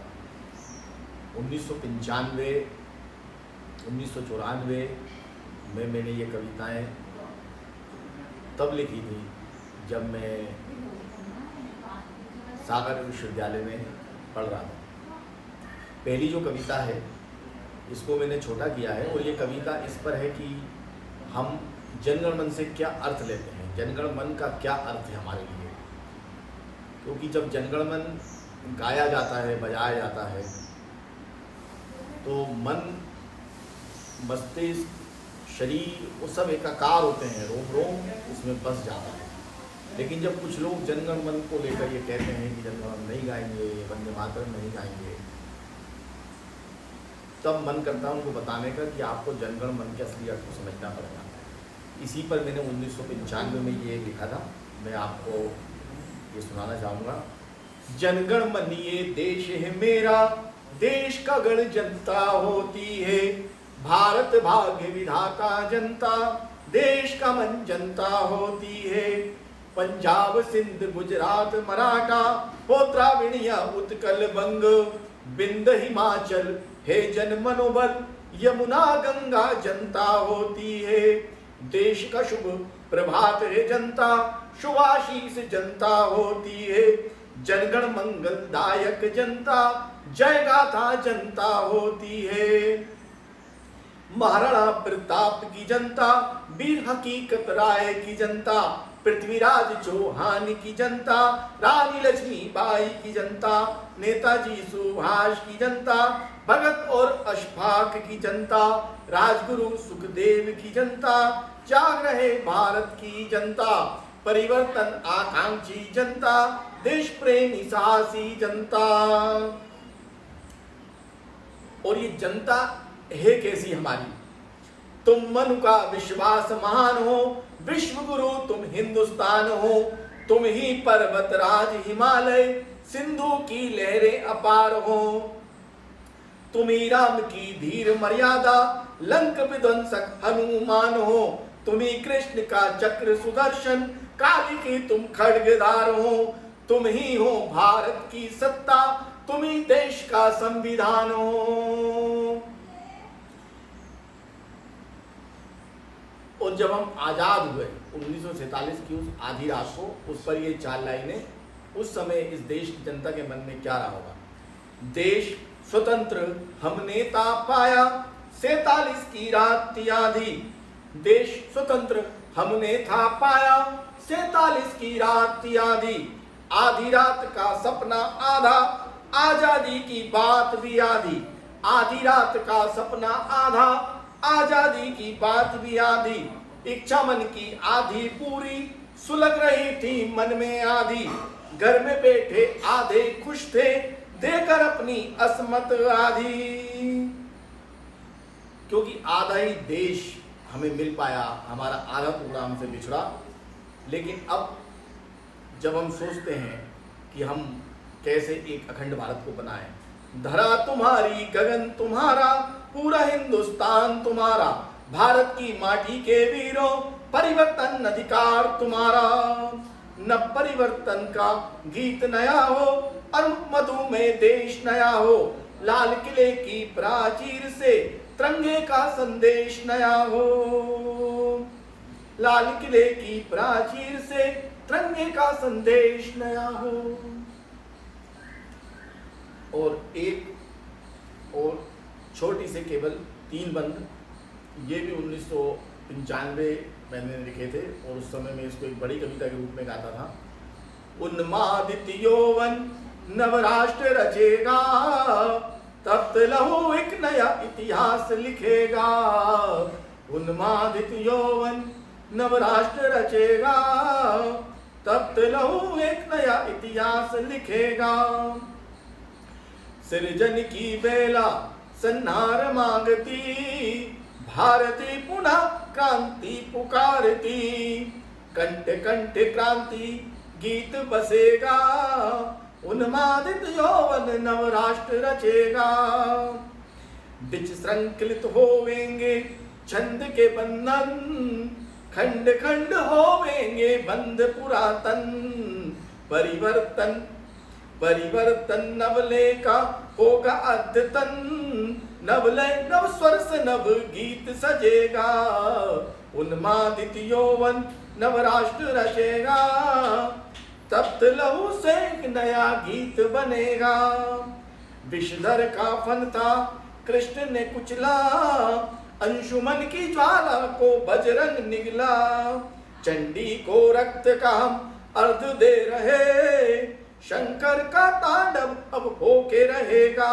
1995 1994 में मैंने ये कविताएं तब लिखी थी जब मैं सागर विश्वविद्यालय में पढ़ रहा था। पहली जो कविता है इसको मैंने छोटा किया है और ये कविता इस पर है कि हम जनगण मन से क्या अर्थ लेते हैं, जनगण मन का क्या अर्थ है हमारे लिए। क्योंकि जब जनगण मन गाया जाता है, बजाया जाता है, तो मन, मस्तिष्क, शरीर वो सब एकाकार होते हैं, रोम रोम उसमें बस जाता है। लेकिन जब कुछ लोग जनगण मन को लेकर ये कहते हैं कि जनगण मन नहीं गाएंगे, वंदे मातरम नहीं गाएंगे, तब मन करता है उनको बताने का कि आपको जनगण मन के असली अर्थ को समझना पड़ेगा। इसी पर मैंने 1995 में ये लिखा था, मैं आपको ये सुनाना चाहूँगा। जनगण मन ये देश है मेरा, देश का गण जनता होती है, भारत भाग्य विधाता जनता, देश का मन जनता होती है। पंजाब सिंध गुजरात मराठा, हो द्राविड़ या उत्कल बंग, बिंद हिमाचल है जन मनोबल, यमुना गंगा जनता होती है। देश का शुभ प्रभात है जनता, शुभाशीष जनता होती है। जनगण मंगलदायक जनता, जय गाथा जनता होती है। महाराणा प्रताप की जनता, वीर हकीकत राय की जनता, पृथ्वीराज चौहान की जनता, रानी लक्ष्मीबाई की जनता, नेताजी सुभाष की जनता, भगत और अशफाक की जनता, राजगुरु सुखदेव की जनता, जाग रहे भारत की जनता, परिवर्तन आकांक्षी जनता, देश प्रेमी साहसी जनता। और ये जनता है कैसी हमारी? तुम मनु का विश्वास महान हो, विश्व गुरु तुम हिंदुस्तान हो, तुम ही पर्वत राज हिमालय, सिंधु की लहरें अपार हो। तुम ही राम की धीर मर्यादा, लंक विध्वंसक हनुमान हो, तुम ही कृष्ण का चक्र सुदर्शन, काली की तुम खड्गधार हो। तुम ही हो भारत की सत्ता, तुम ही देश का संविधान हो। और जब हम आजाद हुए 1947 की उस आधी रात को, उस पर ये 4 लाइनें, उस समय इस देश की जनता के मन में क्या रहा होगा? देश स्वतंत्र हमने ता पाया, 47 की रात थी आधी। देश स्वतंत्र हमने था पाया, 47 की रात थी आधी। आधी रात का सपना आधा, आजादी की बात भी आधी। आधी रात का सपना आधा, आजादी की बात भी आधी। इच्छा मन की आधी पूरी, सुलग रही थी मन में आधी। घर में बैठे आधे खुश थे, देकर अपनी असमत आधी। क्योंकि आधा ही देश हमें मिल पाया, हमारा आधा टुकड़ा हमसे बिछड़ा। लेकिन अब जब हम सोचते हैं कि हम कैसे एक अखंड भारत को बनाएं, धरा तुम्हारी गगन तुम्हारा, पूरा हिंदुस्तान तुम्हारा, भारत की माटी के वीरों, परिवर्तन अधिकार तुम्हारा। न परिवर्तन का गीत नया हो, और मधुमेह देश नया हो। लाल किले की प्राचीर से तिरंगे का संदेश नया हो। लाल किले की प्राचीर से तिरंगे का संदेश नया हो। और एक और छोटी से केवल 3 बंद, ये भी 1995 मैंने लिखे थे और उस समय में इसको एक बड़ी कविता के रूप में गाता था। उन्मादित यौवन नवराष्ट्र रचेगा, तप्त लहू एक नया इतिहास लिखेगा। उन्मादित यौवन नवराष्ट्र रचेगा, तप्त लहू एक नया इतिहास लिखेगा। सृजन की बेला सन्नार मांगती, भारती पुनः क्रांति पुकारती। कंठ कंठ क्रांति गीत बसेगा, उन्मादित यौवन नवराष्ट्र रचेगा। बिच संकलित होवेंगे छंद के बंधन, खंड खंड होवेंगे बंध पुरातन। परिवर्तन परिवर्तन नवले का होगा अद्यतन, नवलय नव स्वर से नव गीत सजेगा। उन्मादित यौवन नवराष्ट्र रचेगा, तप्त लहू से एक नया गीत बनेगा। विषधर का फन था कृष्ण ने कुचला, अंशुमन की ज्वाला को बजरंग निगला। चंडी को रक्त का हम अर्ध दे रहे, शंकर का तांडव अब होके रहेगा।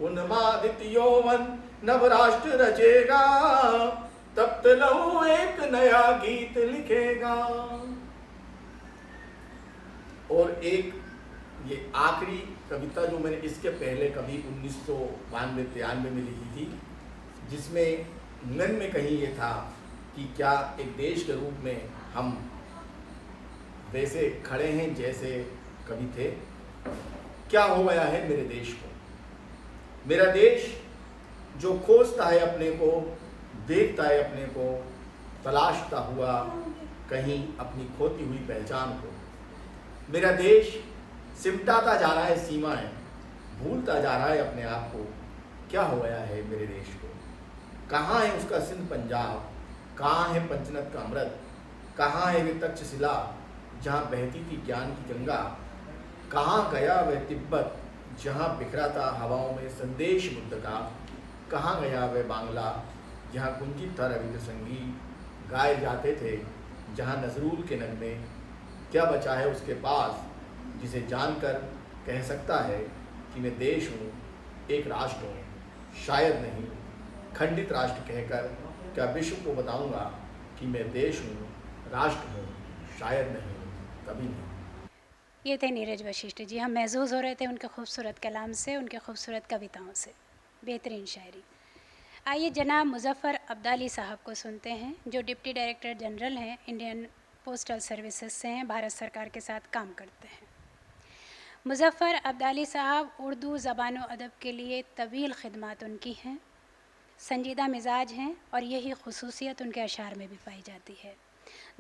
उन्मादित यौवन नवराष्ट्र रचेगा, तप्त लहू एक नया गीत लिखेगा। और एक ये आखिरी कविता जो मैंने इसके पहले कभी 1992-93 में लिखी थी, जिसमें मन में कहीं ये था कि क्या एक देश के रूप में हम वैसे खड़े हैं जैसे कभी थे। क्या हो गया है मेरे देश को। मेरा देश जो खोजता है अपने को, देखता है अपने को, तलाशता हुआ कहीं अपनी खोती हुई पहचान को। मेरा देश सिमटाता जा रहा है सीमाएं, भूलता जा रहा है अपने आप को। क्या हो गया है मेरे देश को। कहाँ है उसका सिंध पंजाब, कहाँ है पंचनद का अमृत, कहाँ है वे तक्षशिला जहाँ बहती थी ज्ञान की गंगा। कहाँ गया वह तिब्बत जहाँ बिखरा था हवाओं में संदेश बुद्ध का। कहाँ गया वह बांग्ला जहाँ कुंजित था रविंद्र संगीत गाए जाते थे, जहाँ नजरूल के नगमे। क्या बचा है उसके पास जिसे जानकर कह सकता है कि मैं देश हूँ, एक राष्ट्र हूँ। शायद नहीं, खंडित राष्ट्र कहकर क्या विश्व को बताऊंगा कि मैं देश हूँ, राष्ट्र हूँ। शायद नहीं, कभी नहीं। ये थे नीरज वशिष्ठ जी। हम महसूस हो रहे थे उनके खूबसूरत कलाम से, उनके खूबसूरत कविताओं से, बेहतरीन शायरी। आइए जनाब मुज़फ़्फ़र अब्दाली साहब को सुनते हैं, जो डिप्टी डायरेक्टर जनरल हैं, इंडियन पोस्टल सर्विसेज से हैं, भारत सरकार के साथ काम करते हैं। मुज़फ़्फ़र अब्दाली साहब उर्दू ज़बान व अदब के लिए तवील खिदमात उनकी हैं, संजीदा मिजाज हैं और यही खुसूसियत उनके अशार में भी पाई जाती है।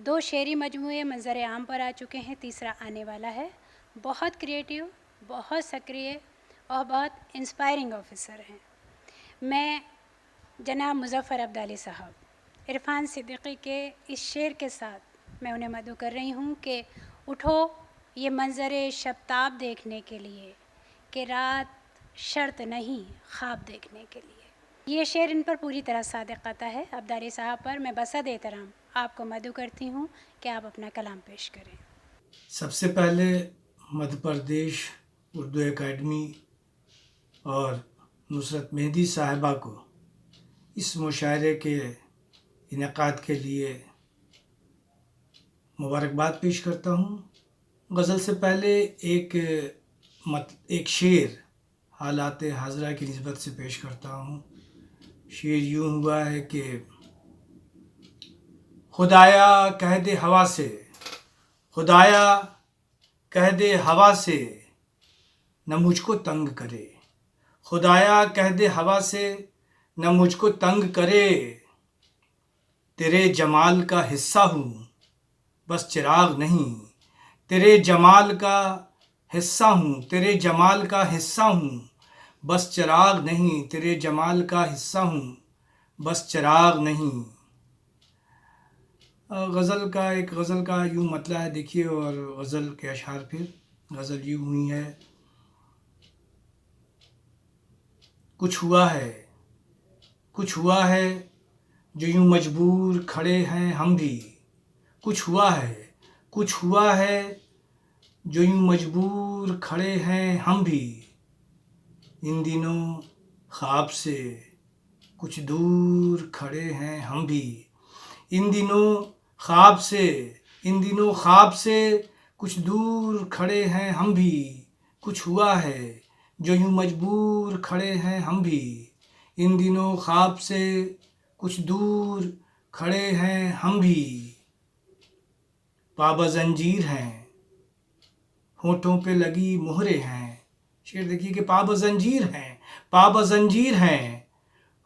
2 शेरी मजमूए मंजर आम पर आ चुके हैं, तीसरा आने वाला है। बहुत क्रिएटिव, बहुत सक्रिय और बहुत इंस्पायरिंग ऑफिसर हैं। मैं जनाब मुज़फ़्फ़र अब्दाली साहब इरफ़ान सिद्दीकी के इस शेर के साथ मैं उन्हें मदऊ कर रही हूँ कि उठो ये मंजर शब्ताब देखने के लिए, कि रात शर्त नहीं ख्वाब देखने के लिए। ये शेर इन पर पूरी तरह सादिक़ आता है। अब्दाली साहब पर मैं बसद एहतराम आपको मदऊ करती हूँ कि आप अपना कलाम पेश करें। सबसे पहले मध्य प्रदेश उर्दू एकेडमी और नुसरत मेहदी साहिबा को इस मुशायरे के इनेकाद के लिए मुबारकबाद पेश करता हूँ। गज़ल से पहले एक शेर हालात हाज़रा की निस्बत से पेश करता हूँ। शेर यूँ हुआ है कि खुदाया कह दे हवा से, खुदाया कह दे हवा से न मुझको तंग करे। खुदाया कह दे हवा से न मुझको तंग करे। तेरे जमाल का हिस्सा हूँ बस चिराग नहीं। तेरे जमाल का हिस्सा हूँ, तेरे जमाल का हिस्सा हूँ बस चिराग नहीं। तेरे जमाल का हिस्सा हूँ बस चिराग नहीं। गज़ल का यूँ मतला है, देखिए। और गज़ल के अशार फिर गज़ल यूँ हुई है। कुछ हुआ है, कुछ हुआ है जो यूं मजबूर खड़े हैं हम भी, कुछ हुआ है, कुछ हुआ है, जो यूं मजबूर खड़े हैं हम भी, इन दिनों ख्वाब से कुछ दूर खड़े हैं हम भी, इन दिनों ख्वाब से, इन दिनों ख्वाब से कुछ दूर खड़े हैं हम भी, कुछ हुआ है, जो यूं मजबूर खड़े हैं हम भी, इन दिनों ख्वाब से कुछ दूर खड़े हैं हम भी। पाबा जंजीर हैं, होठों पे लगी मोहरे हैं। शेर देखिए कि पाबा जंजीर हैं, पाबा जंजीर हैं,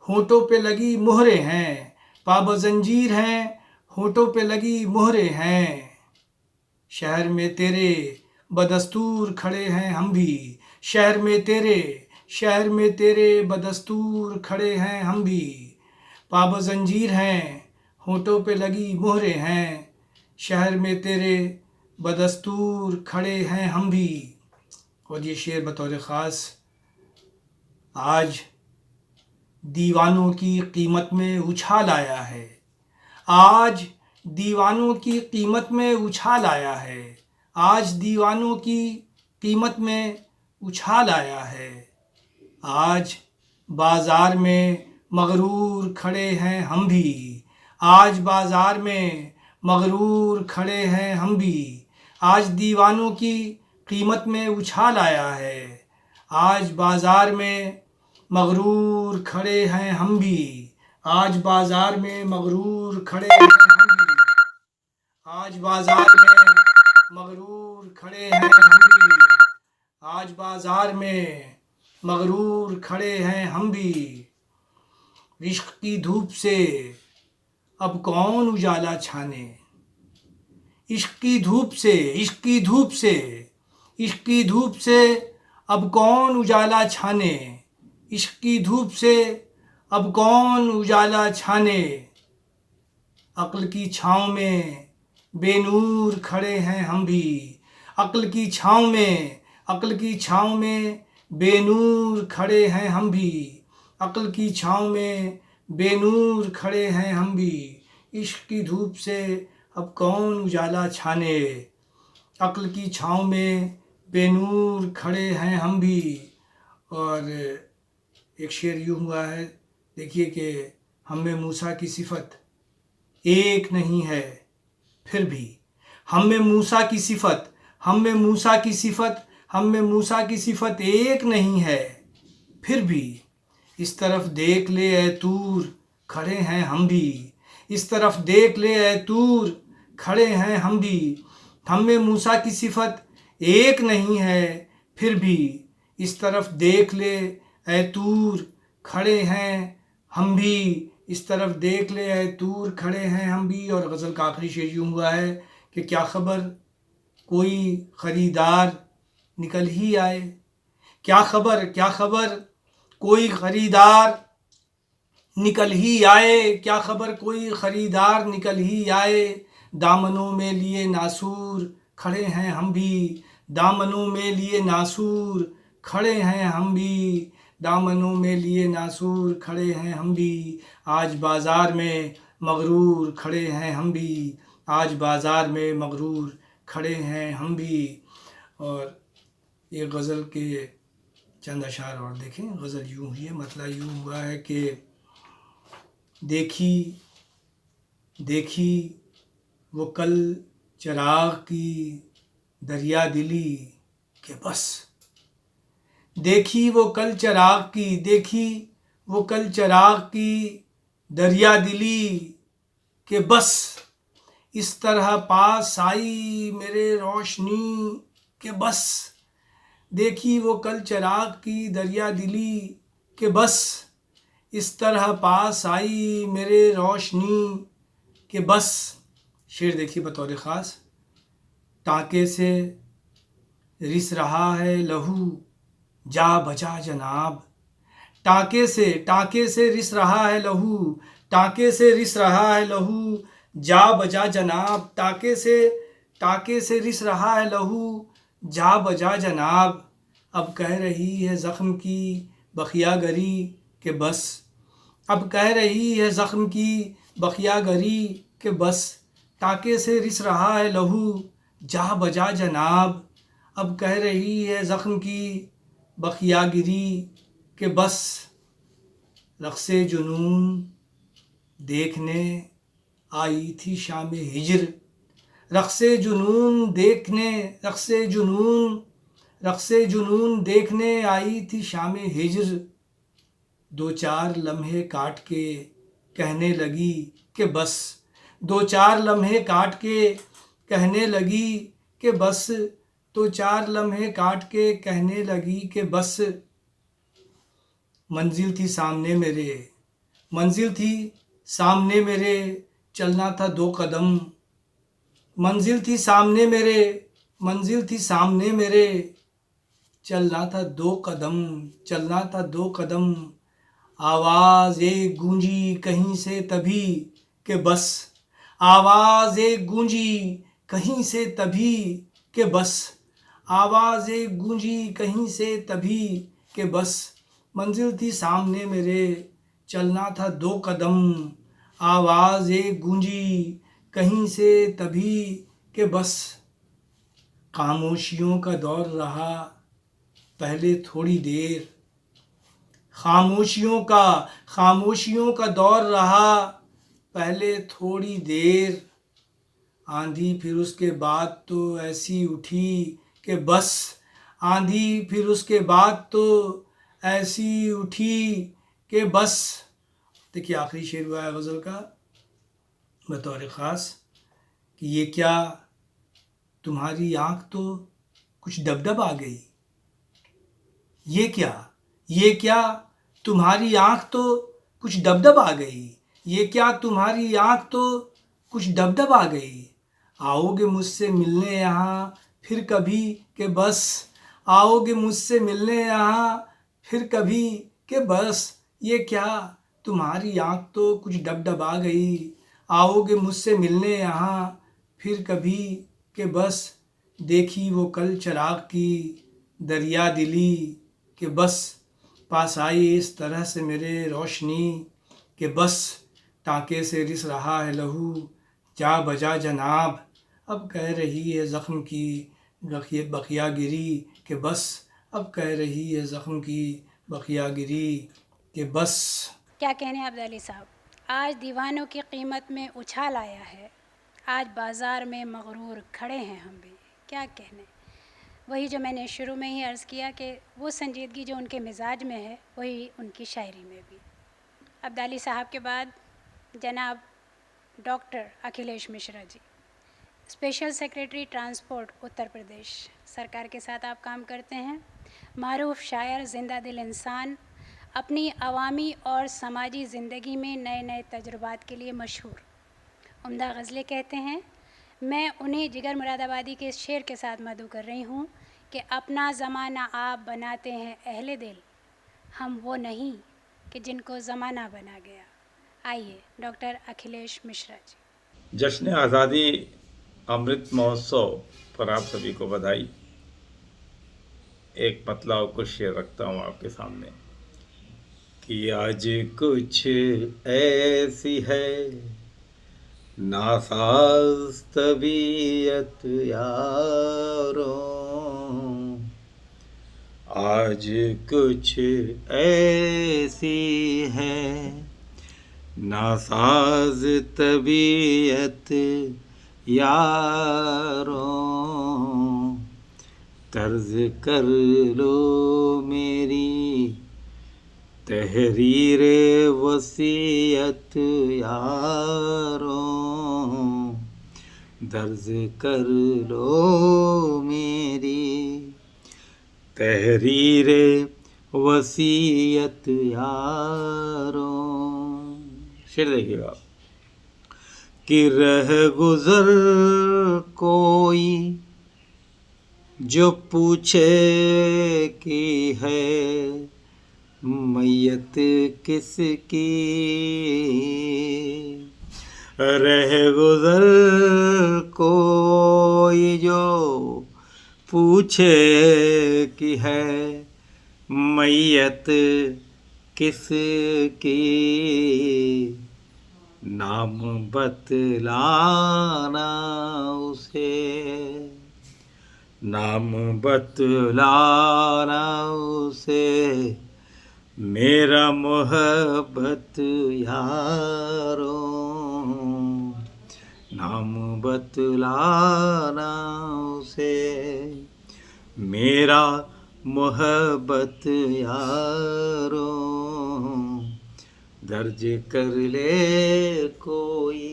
होठों पे लगी मोहरे हैं, पाबा जंजीर हैं, होठों पे लगी मोहरे हैं। शहर में तेरे बदस्तूर खड़े हैं हम भी, शहर में तेरे बदस्तूर खड़े हैं हम भी, पाबा जंजीर हैं, होठों पे लगी मोहरे हैं, शहर में तेरे बदस्तूर खड़े हैं हम भी। और ये शेर बतौर ख़ास आज दीवानों की कीमत में उछाल आया है, आज दीवानों की कीमत में उछाल आया है, आज दीवानों की कीमत में उछाल आया है। आज बाज़ार में मगरूर खड़े हैं हम भी, आज बाज़ार में मगरूर खड़े हैं हम भी, आज दीवानों की कीमत में उछाल आया है, आज बाज़ार में मगरूर खड़े हैं हम भी, आज बाज़ार में मगरूर खड़े हैं हम भी, आज बाज़ार में मगरूर खड़े हैं हम भी, आज बाज़ार में मगरूर खड़े हैं हम भी। इश्क की धूप से अब कौन उजाला छाने, इश्क की धूप से, इश्क की धूप से, इश्क की धूप से अब कौन उजाला छाने, इश्क की धूप से अब कौन उजाला छाने। अक्ल की छाँव में बेनूर खड़े हैं हम भी, अक्ल की छाँव में, अक्ल की छाँव में बेनूर खड़े हैं हम भी, अक्ल की छाँव में बेनूर खड़े हैं हम भी। इश्क की धूप से अब कौन उजाला छाने, अक्ल की छाँव में बेनूर खड़े हैं हम भी। और एक शेर यूँ हुआ है, देखिए कि हम में मूसा की सिफत एक नहीं है फिर भी, हम में मूसा की सिफत, हम में मूसा की सिफत, हम में मूसा की सिफत एक नहीं है फिर भी, इस तरफ देख ले ए तूर खड़े हैं हम भी, इस तरफ देख ले ए तूर खड़े हैं हम भी, हम में मूसा की सिफत एक नहीं है फिर भी, इस तरफ देख ले ए तूर खड़े हैं हम भी, इस तरफ देख ले ए तूर खड़े हैं हम भी। और गज़ल का आखिरी शेर यूँ हुआ है कि क्या ख़बर कोई ख़रीदार निकल ही आए, क्या ख़बर, क्या ख़बर कोई ख़रीदार निकल ही आए, क्या ख़बर कोई ख़रीदार निकल ही आए। दामनों में लिए नासूर खड़े हैं हम भी, दामनों में लिए नासूर खड़े हैं हम भी, दामनों में लिए नासूर खड़े हैं हम भी। आज बाज़ार में मगरूर खड़े हैं हम भी, आज बाज़ार में मगरूर खड़े हैं हम भी। और ये गज़ल के चंद अशार और देखें। गज़ल यूँ हुई है, मतलब यूँ हुआ है कि देखी देखी वो कल चिराग की दरिया दिली के बस, देखी वो कल चिराग की, देखी वो कल चिराग की दरिया दिली के बस, इस तरह पास आई मेरे रोशनी के बस, देखी वो कल चिराग की दरिया दिली के बस, इस तरह पास आई मेरे रोशनी के बस। शेर देखिए बतौर ख़ास, टाँके से रिस रहा है लहू जा बजा जनाब, टाँके से रिस रहा है लहू, टाँके से रिस रहा है लहू जा बजा जनाब, टाँके से रिस रहा है लहू जा बजा जनाब। अब कह रही है ज़ख्म की बखियागरी के बस, अब कह रही है ज़ख्म की बखियागरी के बस टाके से रिस रहा है लहू जा बजा जनाब। अब कह रही है ज़ख्म की बखियागिरी के बस रक़्से जुनून देखने आई थी शाम हिजर। रक़्से जुनून देखने आई थी शाम हिजर। दो चार लम्हे काट के कहने लगी कि बस, दो चार लम्हे काट के कहने लगी कि बस, दो चार लम्हे काट के कहने लगी कि बस। मंजिल थी सामने मेरे चलना था दो कदम। मंजिल थी सामने मेरे चलना था दो कदम। आवाज़ एक गूंजी कहीं से तभी के बस, आवाज़ एक गूंजी कहीं से तभी के बस, आवाज़ एक गूंजी कहीं से तभी के बस। मंजिल थी सामने मेरे चलना था दो कदम। आवाज़ एक गूंजी कहीं से तभी के बस। खामोशियों का दौर रहा पहले थोड़ी देर, खामोशियों का दौर रहा पहले थोड़ी देर। आंधी फिर उसके बाद तो ऐसी उठी कि बस, आंधी फिर उसके बाद तो ऐसी उठी कि बस। देखिए आखिरी शेर हुआ है गज़ल का बतौर ख़ास कि ये क्या तुम्हारी आँख तो कुछ डबडब आ गई। ये क्या तुम्हारी आँख तो कुछ डबडब आ गई। ये क्या तुम्हारी आँख तो कुछ डबडब आ गई। आओगे मुझसे मिलने यहाँ फिर कभी के बस, आओगे मुझसे मिलने यहाँ फिर कभी के बस। ये क्या तुम्हारी आँख तो कुछ डबडब आ गई। आओगे मुझसे मिलने यहाँ फिर कभी के बस। देखी वो कल चिराग की दरिया दिली के बस, पास आई इस तरह से मेरे रोशनी के बस। टाँके से रिस रहा है लहू जा बजा जनाब। अब कह रही है ज़ख्म की बखियागिरी के बस, अब कह रही है ज़ख्म की बखियागिरी के बस। क्या कहने अब्दाली साहब, आज दीवानों की कीमत में उछाल आया है, आज बाज़ार में मगरूर खड़े हैं हम भी। क्या कहने, वही जो मैंने शुरू में ही अर्ज़ किया कि वो संजीदगी जो उनके मिजाज में है वही उनकी शायरी में भी। अब्दाली साहब के बाद जनाब doctor Akhilesh Mishra ji, special secretary transport Uttar Pradesh सरकार के साथ आप काम करते हैं। मारूफ शायर, जिंदा दिल इंसान, अपनी अवामी और समाजी ज़िंदगी में नए नए तजुर्बात के लिए मशहूर। उम्दा गज़लें कहते हैं। मैं उन्हें जिगर मुरादाबादी के शेर के साथ मदऊ कर रही हूँ कि अपना ज़माना आप बनाते हैं अहले दिल, हम वो नहीं कि जिनको ज़माना बना गया। आइए डॉक्टर अखिलेश मिश्रा जी। जश्न आज़ादी अमृत महोत्सव पर आप सभी को बधाई। एक मतला और कुछ शेर रखता हूँ आपके सामने कि आज कुछ ऐसी है नासाज तबीयत यारों, आज कुछ ऐसी है नासाज तबीयत यारों, तर्ज कर लो मेरी तहरीर वसीयत यारों, दर्ज कर लो मेरी तहरीर वसीयत यारों। शेर देखिएगा आप कि रह गुज़र कोई जो पूछे कि है मैयत किसकी, रह गुज़र कोई जो पूछे कि है मैयत किसकी नाम बतलाना उसे, नाम बतलाना उसे मेरा मोहब्बत यारो, नाम बतलाना उसे मेरा मोहब्बत यारो, दर्ज कर ले कोई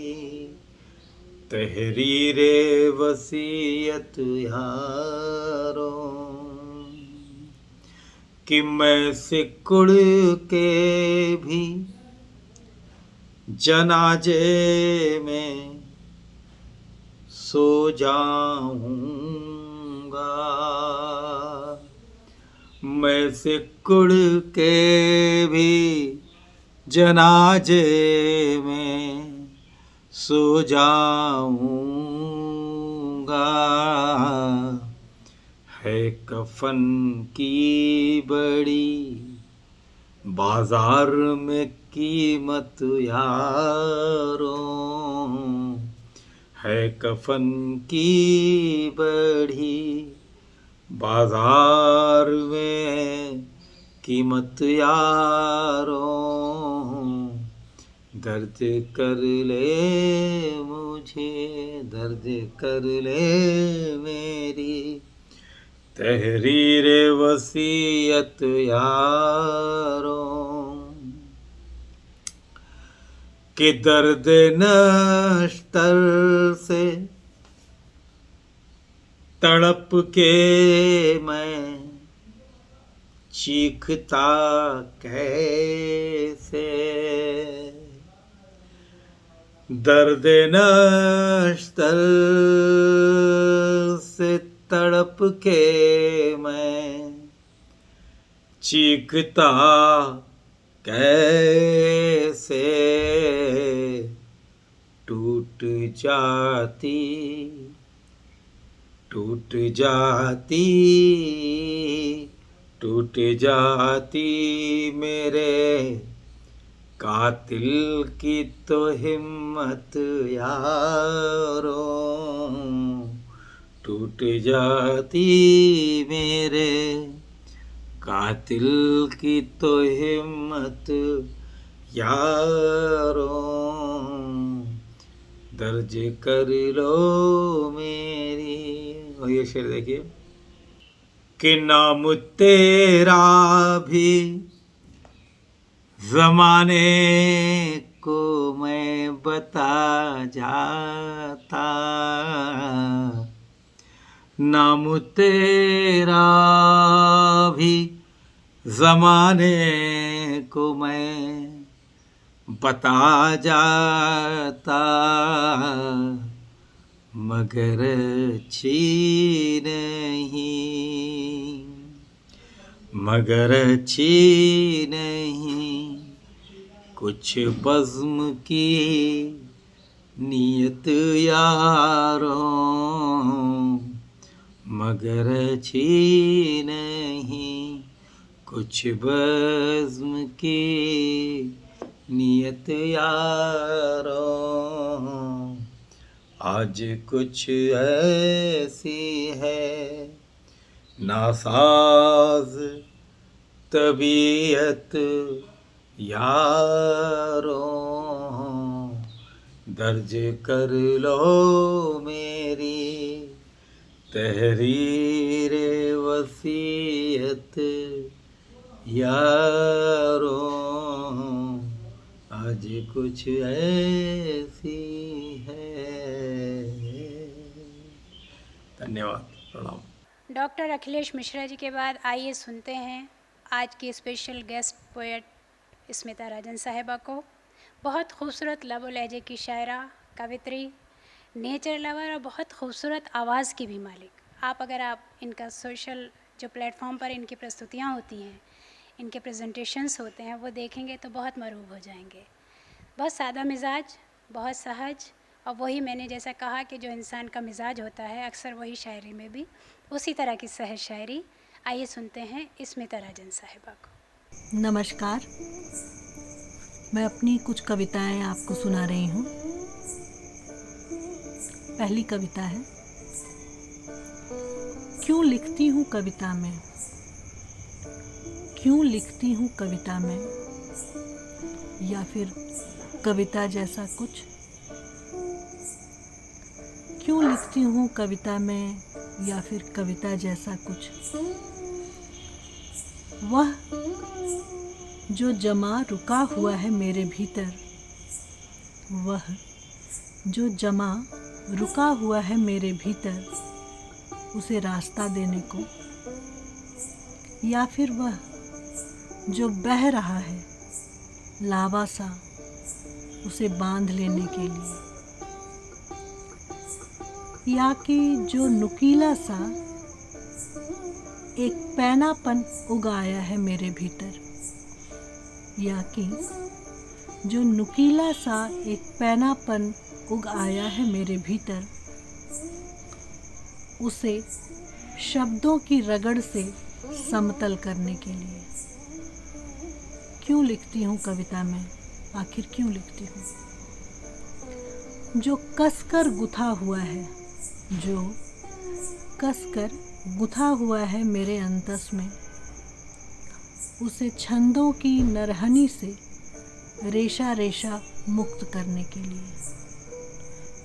तहरीरे वसीयत यारो, कि मैं सिकुड़ के भी जनाजे में सो जाऊंगा, मैं सिकुड़ के भी जनाजे में सो जाऊंगा, है कफन की बड़ी बाजार में कीमत यारो, है कफन की बड़ी बाजार में कीमत यारो, दर्द कर ले मुझे, दर्द कर ले मेरी तहरीर वसीयत यारो, कि दर्द नश्तर से तड़प के मैं चीखता कैसे, दर्द नश्तर से तड़प के मैं चीखता कैसे, टूट जाती टूट जाती टूट जाती मेरे कातिल की तो हिम्मत यारो, टूट जाती मेरे कातिल की तो हिम्मत यारो, दर्ज कर लो मेरी। और ये शेर देखिए, कि नाम तेरा भी ज़माने को मैं बता जाता, नाम तेरा भी ज़माने को मैं बता जाता, मगर अच्छी नहीं, मगर अच्छी नहीं कुछ बज़्म की नीयत यारो, मगर अच्छी नहीं कुछ बज़्म की नीयत यारो, आज कुछ ऐसी है नासाज तबीयत यारो, दर्ज कर लो मेरी तहरीर वसीयत यारो, आज कुछ ऐसी है। धन्यवाद, प्रणाम। डॉक्टर अखिलेश मिश्रा जी के बाद आइए सुनते हैं आज की स्पेशल गेस्ट पोएट स्मिता राजन साहिबा को। बहुत खूबसूरत लब व लहजे की शायरा, कवित्री, नेचर लवर और बहुत खूबसूरत आवाज़ की भी मालिक। अगर आप इनका सोशल जो प्लेटफॉर्म पर इनकी प्रस्तुतियाँ होती हैं, इनके प्रेजेंटेशंस होते हैं, वो देखेंगे तो बहुत मरूब हो जाएंगे। बहुत सादा मिजाज, बहुत सहज, और वही मैंने जैसा कहा कि जो इंसान का मिजाज होता है अक्सर वही शायरी में भी उसी तरह की सहज शायरी। आइए सुनते हैं स्मिता राजन साहिबा को। नमस्कार, मैं अपनी कुछ कविताएं आपको सुना रही हूँ। पहली कविता है, क्यों लिखती हूँ कविता में, क्यों लिखती हूँ कविता में, या फिर कविता जैसा कुछ। क्यों लिखती हूँ कविता में या फिर कविता जैसा कुछ। वह जो जमा रुका हुआ है मेरे भीतर, वह जो जमा रुका हुआ है मेरे भीतर, उसे रास्ता देने को, या फिर वह जो बह रहा है लावा सा, उसे बांध लेने के लिए, या कि जो नुकीला सा एक पैनापन उगाया है मेरे भीतर, या कि जो नुकीला सा एक पैनापन उग आया है मेरे भीतर, उसे शब्दों की रगड़ से समतल करने के लिए। क्यों लिखती हूँ कविता में, आखिर क्यों लिखती हूँ। जो कसकर गुथा हुआ है, जो कसकर गुथा हुआ है मेरे अंतस में, उसे छंदों की नरहनी से रेशा रेशा मुक्त करने के लिए।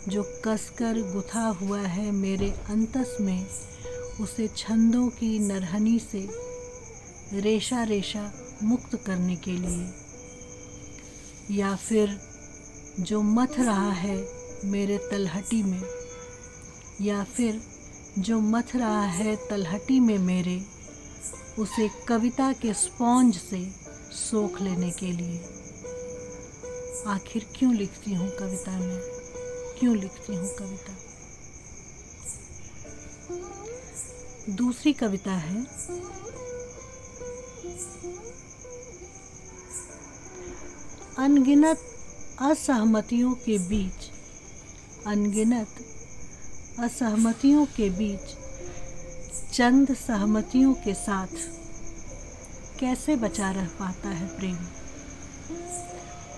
जो कसकर गुथा हुआ है मेरे अंतस में, उसे छंदों की नरहनी से रेशा रेशा मुक्त करने के लिए, या फिर जो मथ रहा है मेरे तलहटी में, या फिर जो मथ रहा है तलहटी में मेरे, उसे कविता के स्पॉन्ज से सोख लेने के लिए। आखिर क्यों लिखती हूँ कविता में, क्यों लिखती हूँ कविता। दूसरी कविता है, अनगिनत असहमतियों के बीच, अनगिनत असहमतियों के बीच चंद सहमतियों के साथ कैसे बचा रह पाता है प्रेम।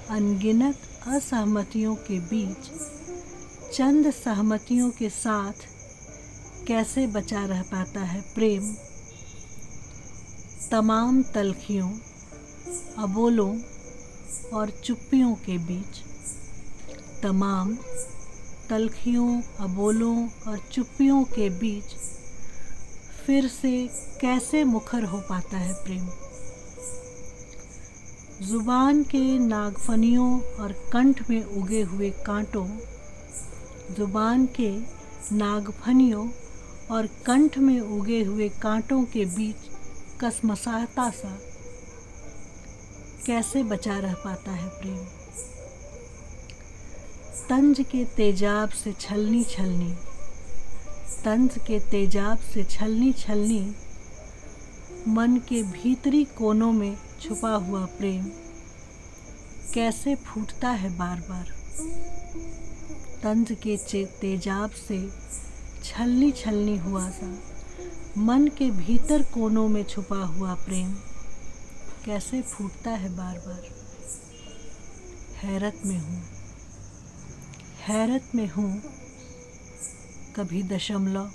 अनगिनत असहमतियों के बीच चंद सहमतियों के साथ कैसे बचा रह पाता है प्रेम। तमाम तलखियों, अबोलों और चुप्पियों के बीच, तमाम तलखियों, अबोलों और चुप्पियों के बीच फिर से कैसे मुखर हो पाता है प्रेम। जुबान के नागफनियों और कंठ में उगे हुए कांटों, जुबान के नागफनियों और कंठ में उगे हुए कांटों के बीच कसमसाता सा कैसे बचा रह पाता है प्रेम। तंज के तेजाब से छलनी छलनी, तंज के तेजाब से छलनी छलनी, मन के भीतरी कोनों में छुपा हुआ प्रेम कैसे फूटता है बार बार। तंज के तेजाब से छलनी छलनी हुआ सा, मन के भीतर कोनों में छुपा हुआ प्रेम कैसे फूटता है बार बार। हैरत में हूँ, हैरत में हूँ, कभी दशमलव,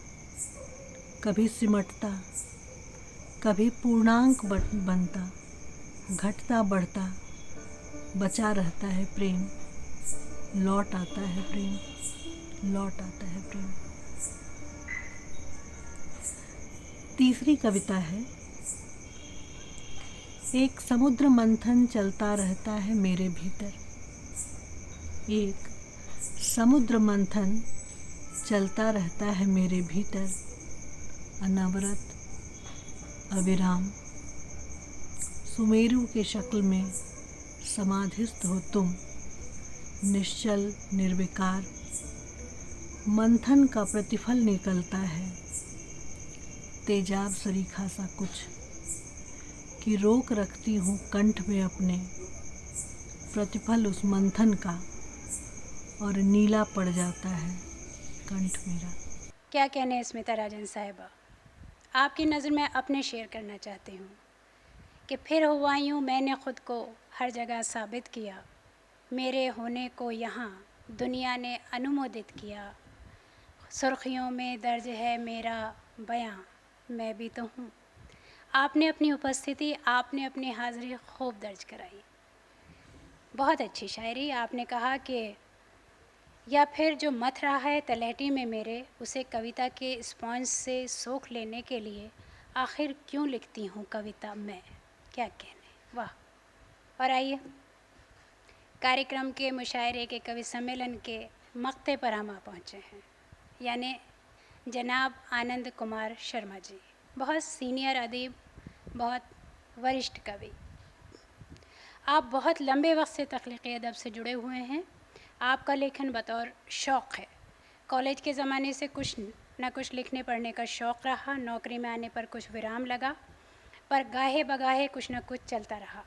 कभी सिमटता, कभी पूर्णांक बनता, घटता बढ़ता, बचा रहता है प्रेम, लौट आता है प्रेम, लौट आता है प्रेम। तीसरी कविता है, एक समुद्र मंथन चलता रहता है मेरे भीतर, एक समुद्र मंथन चलता रहता है मेरे भीतर, अनवरत, अविराम। सुमेरु के शक्ल में समाधिस्थ हो तुम, निश्चल निर्विकार। मंथन का प्रतिफल निकलता है, तेजाब सरीखा सा कुछ, कि रोक रखती हूँ कंठ में अपने, प्रतिफल उस मंथन का, और नीला पड़ जाता है कंठ मेरा। क्या कहने स्मिता राजन साहिबा, आपकी नज़र में अपने शेयर करना चाहती हूँ कि फिर हुआ यूँ मैंने ख़ुद को हर जगह साबित किया, मेरे होने को यहाँ दुनिया ने अनुमोदित किया। सुर्खियों में दर्ज है मेरा बयां, मैं भी तो हूँ। आपने अपनी उपस्थिति, आपने अपनी हाज़िरी खूब दर्ज कराई। बहुत अच्छी शायरी। आपने कहा कि या फिर जो मथ रहा है तलहटी में मेरे, उसे कविता के स्पॉन्ज से सोख लेने के लिए आखिर क्यों लिखती हूँ कविता मैं, क्या कहने, वाह। और आइए कार्यक्रम के मुशायरे के कवि सम्मेलन के मक्ते पर हम आ पहुँचे हैं, यानी जनाब आनंद कुमार शर्मा जी, बहुत सीनियर अदीब, बहुत वरिष्ठ कवि। आप बहुत लंबे वक्त से तख्लीक़ी अदब से जुड़े हुए हैं। आपका लेखन बतौर शौक़ है। कॉलेज के ज़माने से कुछ न कुछ लिखने पढ़ने का शौक़ रहा। नौकरी में आने पर कुछ विराम लगा, पर गाहे बगाहे कुछ न कुछ चलता रहा।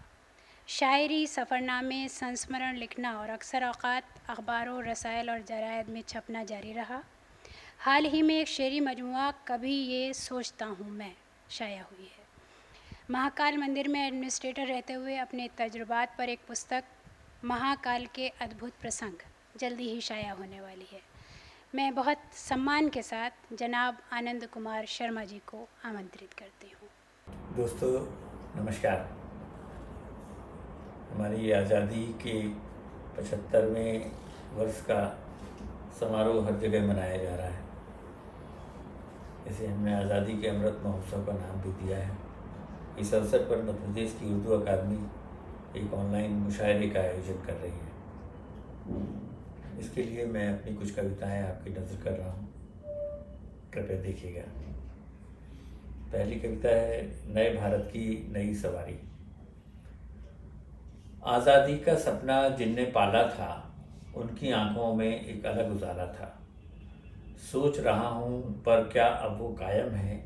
शायरी, सफ़रनामे, संस्मरण लिखना और अक्सर औक़ात अखबारों, रसायल और जरायद में छपना जारी रहा। हाल ही में एक शेरी मजमुआ कभी ये सोचता हूँ मैं शाया हुई है। महाकाल मंदिर में एडमिनिस्ट्रेटर रहते हुए अपने तजुर्बात पर एक पुस्तक महाकाल के अद्भुत प्रसंग जल्दी ही शाया होने वाली है। मैं बहुत सम्मान के साथ जनाब आनंद कुमार शर्मा जी को आमंत्रित करती हूँ। दोस्तों नमस्कार। हमारी आज़ादी के 75वें वर्ष का समारोह हर जगह मनाया जा रहा है। इसे हमने आज़ादी के अमृत महोत्सव का नाम भी दिया है। इस अवसर पर मध्य प्रदेश की उर्दू अकादमी एक ऑनलाइन मुशायरे का आयोजन कर रही है। इसके लिए मैं अपनी कुछ कविताएं आपकी नज़र कर रहा हूँ, कृपया देखिएगा। पहली कविता है नए भारत की नई सवारी। आज़ादी का सपना जिनने पाला था, उनकी आंखों में एक अलग उजाला था। सोच रहा हूँ पर क्या अब वो कायम है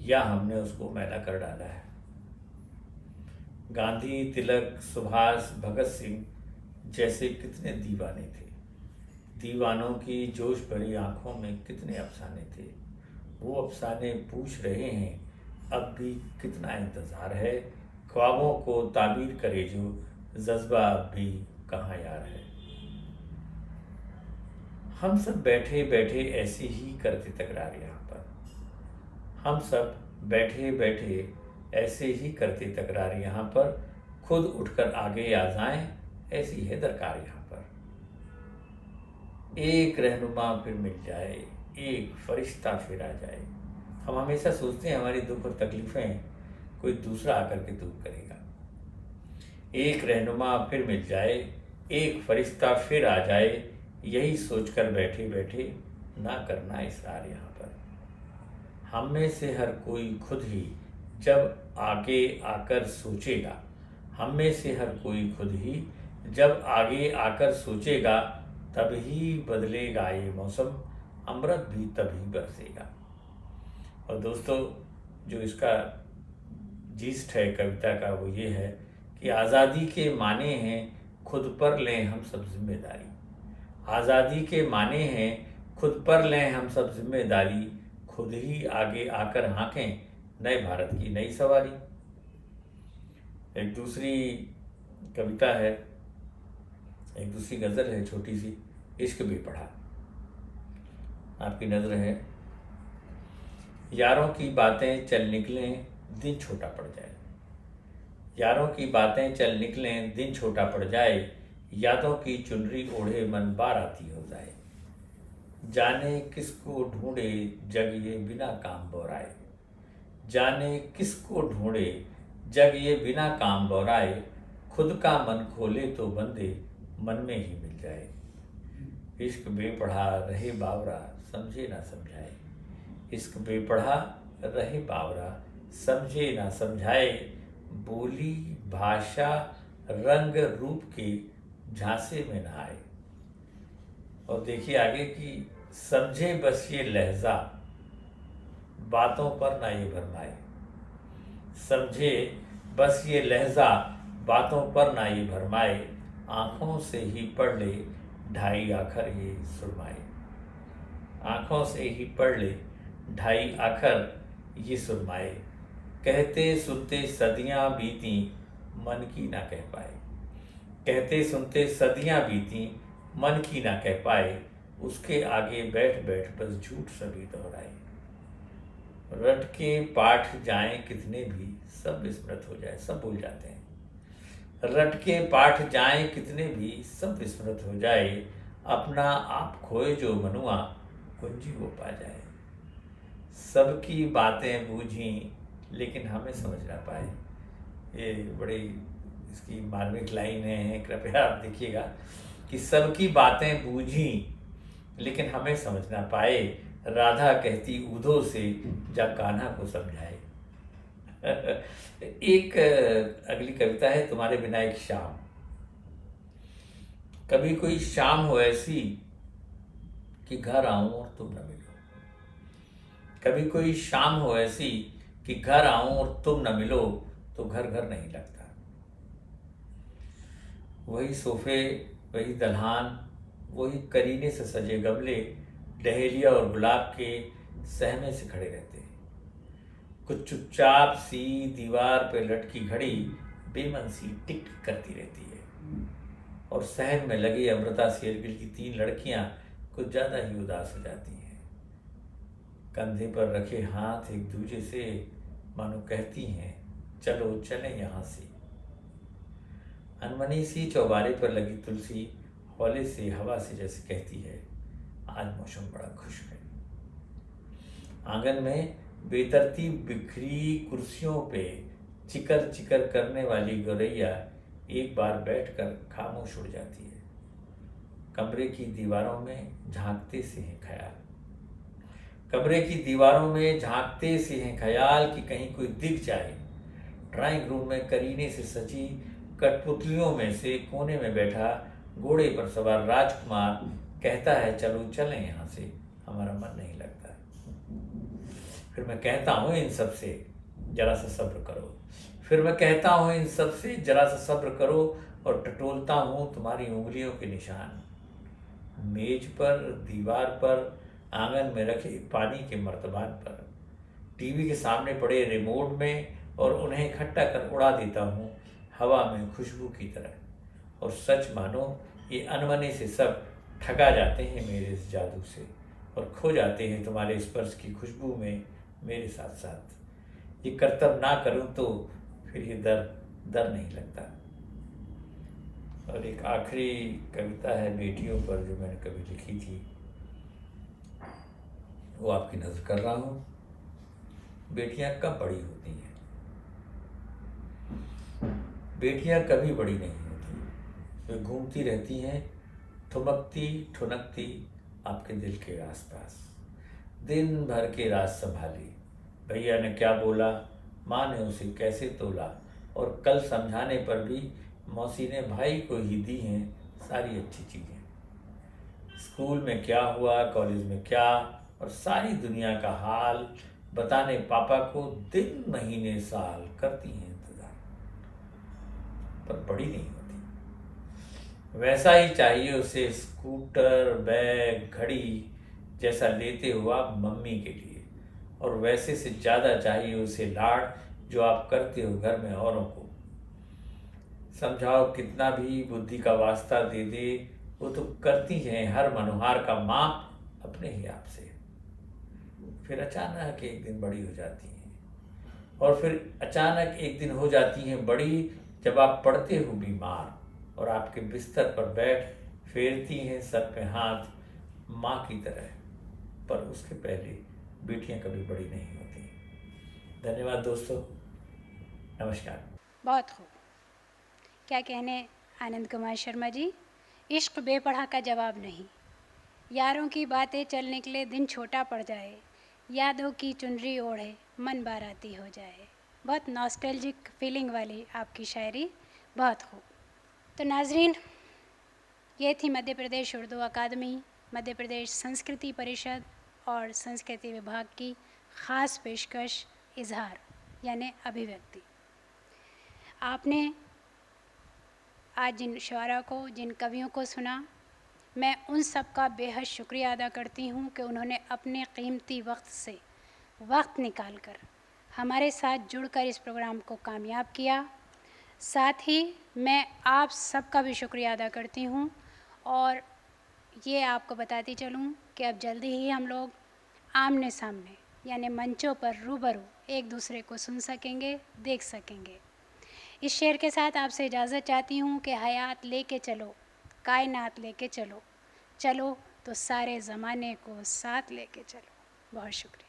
या हमने उसको मैला कर डाला है। गांधी, तिलक, सुभाष, भगत सिंह जैसे कितने दीवाने थे। दीवानों की जोश भरी आंखों में कितने अफसाने थे। वो अफसाने पूछ रहे हैं अब भी कितना इंतज़ार है। ख्वाबों को ताबीर करे जो जज्बा अब भी कहाँ यार है। हम सब बैठे बैठे ऐसे ही करते तकरार यहाँ पर। हम सब बैठे बैठे ऐसे ही करते तकरार यहाँ पर। खुद उठकर आगे आ जाएं, ऐसी है दरकार यहाँ पर। एक रहनुमा फिर मिल जाए, एक फरिश्ता फिर आ जाए। हम हमेशा सोचते हैं हमारी दुख और तकलीफ़ें कोई दूसरा आकर के दूर करेगा। एक रहनुमा फिर मिल जाए, एक फरिश्ता फिर आ जाए। यही सोचकर बैठे बैठे ना करना इसरार यहाँ पर। हम में से हर कोई खुद ही जब आगे आकर सोचेगा। हम में से हर कोई खुद ही जब आगे आकर सोचेगा, तभी बदलेगा ये मौसम, अमृत भी तभी बरसेगा। और दोस्तों जो इसका जीस्ट है कविता का वो ये है कि आज़ादी के माने हैं खुद पर लें हम सब जिम्मेदारी। आज़ादी के माने हैं खुद पर लें हम सब जिम्मेदारी। खुद ही आगे आकर हाँकें नए भारत की नई सवारी। एक दूसरी कविता है, एक दूसरी गज़ल है छोटी सी, इश्क बेपढ़ा। आपकी नज़र है। यारों की बातें चल निकलें दिन छोटा पड़ जाए। यारों की बातें चल निकलें दिन छोटा पड़ जाए। यादों की चुनरी ओढ़े मन बाराती हो जाए। जाने किसको ढूंढे जग ये बिना काम बोराए। जाने किसको ढूंढे जग ये बिना काम बोराए। खुद का मन खोले तो बंदे मन में ही मिल जाए। इश्क बेपढ़ा रहे बावरा समझे ना समझाए। इश्क बेपढ़ा रहे बावरा समझे ना समझाए। बोली भाषा रंग रूप के झांसे में न आए। और देखिए आगे कि समझे बस ये लहजा बातों पर ना ये भरमाए। समझे बस ये लहजा बातों पर ना ये भरमाए। आँखों से ही पढ़ ले ढाई आखर ये सुरमाए। आँखों से ही पढ़ ले ढाई आखर ये सुरमाए। कहते सुनते सदियां बीती मन की ना कह पाए। कहते सुनते सदियां बीती मन की ना कह पाए, उसके आगे बैठ बैठ बस झूठ सभी दोहराए। रट के पाठ जाएं कितने भी सब विस्मृत हो जाए, सब भूल जाते हैं। रट के पाठ जाएं कितने भी सब विस्मृत हो जाए, अपना आप खोए जो मनुआ कुंजी वो पा जाए। सबकी बातें बूझी लेकिन हमें समझ ना पाए। ये बड़ी इसकी मार्मिक लाइन है, कृपया आप देखिएगा कि सबकी बातें बूझी लेकिन हमें समझ ना पाए, राधा कहती ऊधो से जा कान्हा को समझाए। एक अगली कविता है, तुम्हारे बिना एक शाम। कभी कोई शाम हो ऐसी कि घर आऊं और तुम न मिलो। कभी कोई शाम हो ऐसी कि घर आऊं और तुम न मिलो, तो घर घर नहीं लगता। वही सोफे, वही दल्हान, वही करीने से सजे गमले, डहेलिया और गुलाब के सहमे से खड़े रहते हैं। कुछ चुपचाप सी दीवार पे लटकी घड़ी बेमन सी टिक टिक करती रहती है, और सहन में लगी अमृता शेरगिल की 3 लड़कियां कुछ ज़्यादा ही उदास हो जाती हैं। कंधे पर रखे हाथ एक दूजे से मानो कहती हैं, चलो चलें यहाँ से। अनमनी सी चौबारे पर लगी तुलसी हौले से हवा से जैसे कहती है, आज मौसम बड़ा खुश्क है। आंगन में बेतरतीब बिखरी कुर्सियों पे चिकर चिकर करने वाली गौरैया एक बार बैठकर खामोश उड़ जाती है। कमरे की दीवारों में झांकते से हैं ख्याल। कमरे की दीवारों में झांकते से हैं ख्याल कि कहीं कोई दिख जाए। ड्राइंग रूम में करीने से सजी कठपुतलियों में से कोने में बैठा घोड़े पर सवार राजकुमार कहता है, चलो चलें यहाँ से, हमारा मन नहीं लगता। फिर मैं कहता हूँ इन सब से जरा सा सब्र करो। फिर मैं कहता हूँ इन सब से जरा सा सब्र करो, और टटोलता हूँ तुम्हारी उंगलियों के निशान। मेज पर, दीवार पर, आंगन में रखे पानी के मर्तबान पर, टीवी के सामने पड़े रिमोट में, और उन्हें इकट्ठा कर उड़ा देता हूँ हवा में खुशबू की तरह। और सच मानो ये अनमने से सब ठगा जाते हैं मेरे इस जादू से, और खो जाते हैं तुम्हारे स्पर्श की खुशबू में मेरे साथ साथ। ये कर्तव्य ना करूं तो फिर ये डर नहीं लगता। और एक आखिरी कविता है बेटियों पर, जो मैंने कभी लिखी थी, वो आपकी नजर कर रहा हूँ। बेटियां कब बड़ी होती हैं? बेटियां कभी बड़ी नहीं होती। वे घूमती रहती हैं, ठुमकती ठुनकती आपके दिल के आसपास। दिन भर के राज संभाली, भैया ने क्या बोला, माँ ने उसे कैसे तोला, और कल समझाने पर भी मौसी ने भाई को ही दी हैं सारी अच्छी चीज़ें। स्कूल में क्या हुआ, कॉलेज में क्या, और सारी दुनिया का हाल बताने पापा को दिन महीने साल करती हैं इंतजार, पर बड़ी नहीं होती। वैसा ही चाहिए उसे स्कूटर, बैग, घड़ी जैसा लेते हो आप मम्मी के लिए, और वैसे से ज़्यादा चाहिए उसे लाड़ जो आप करते हो घर में औरों को। समझाओ कितना भी बुद्धि का वास्ता दे दे, वो तो करती हैं हर मनोहार का माप अपने ही आप से। फिर अचानक एक दिन बड़ी हो जाती हैं, और फिर अचानक एक दिन हो जाती हैं बड़ी जब आप पड़ते हो बीमार, और आपके बिस्तर पर बैठ फेरती हैं सर पे हाथ माँ की तरह। पर उसके पहले बेटियां कभी बड़ी नहीं होती। धन्यवाद दोस्तों, नमस्कार। बहुत खूब। क्या कहने आनंद कुमार शर्मा जी। इश्क बेपढ़ा का जवाब नहीं, यारों की बातें चल निकले दिन छोटा पड़ जाए, यादों की चुनरी ओढ़े मन बाराती हो जाए। बहुत नॉस्टैल्जिक फीलिंग वाली आपकी शायरी, बहुत खूब। तो नाजरीन, ये थी मध्य प्रदेश उर्दू अकादमी, मध्य प्रदेश संस्कृति परिषद और संस्कृति विभाग की ख़ास पेशकश इजहार यानी अभिव्यक्ति। आपने आज जिन शुआरा को, जिन कवियों को सुना, मैं उन सब का बेहद शुक्रिया अदा करती हूँ कि उन्होंने अपने कीमती वक्त से वक्त निकालकर हमारे साथ जुड़कर इस प्रोग्राम को कामयाब किया। साथ ही मैं आप सबका भी शुक्रिया अदा करती हूँ और ये आपको बताती चलूँ कि अब जल्दी ही हम लोग आमने सामने यानी मंचों पर रूबरू एक दूसरे को सुन सकेंगे, देख सकेंगे। इस शेर के साथ आपसे इजाज़त चाहती हूँ कि हयात लेके चलो, कायनात लेके चलो, चलो तो सारे ज़माने को साथ लेके चलो। बहुत शुक्रिया।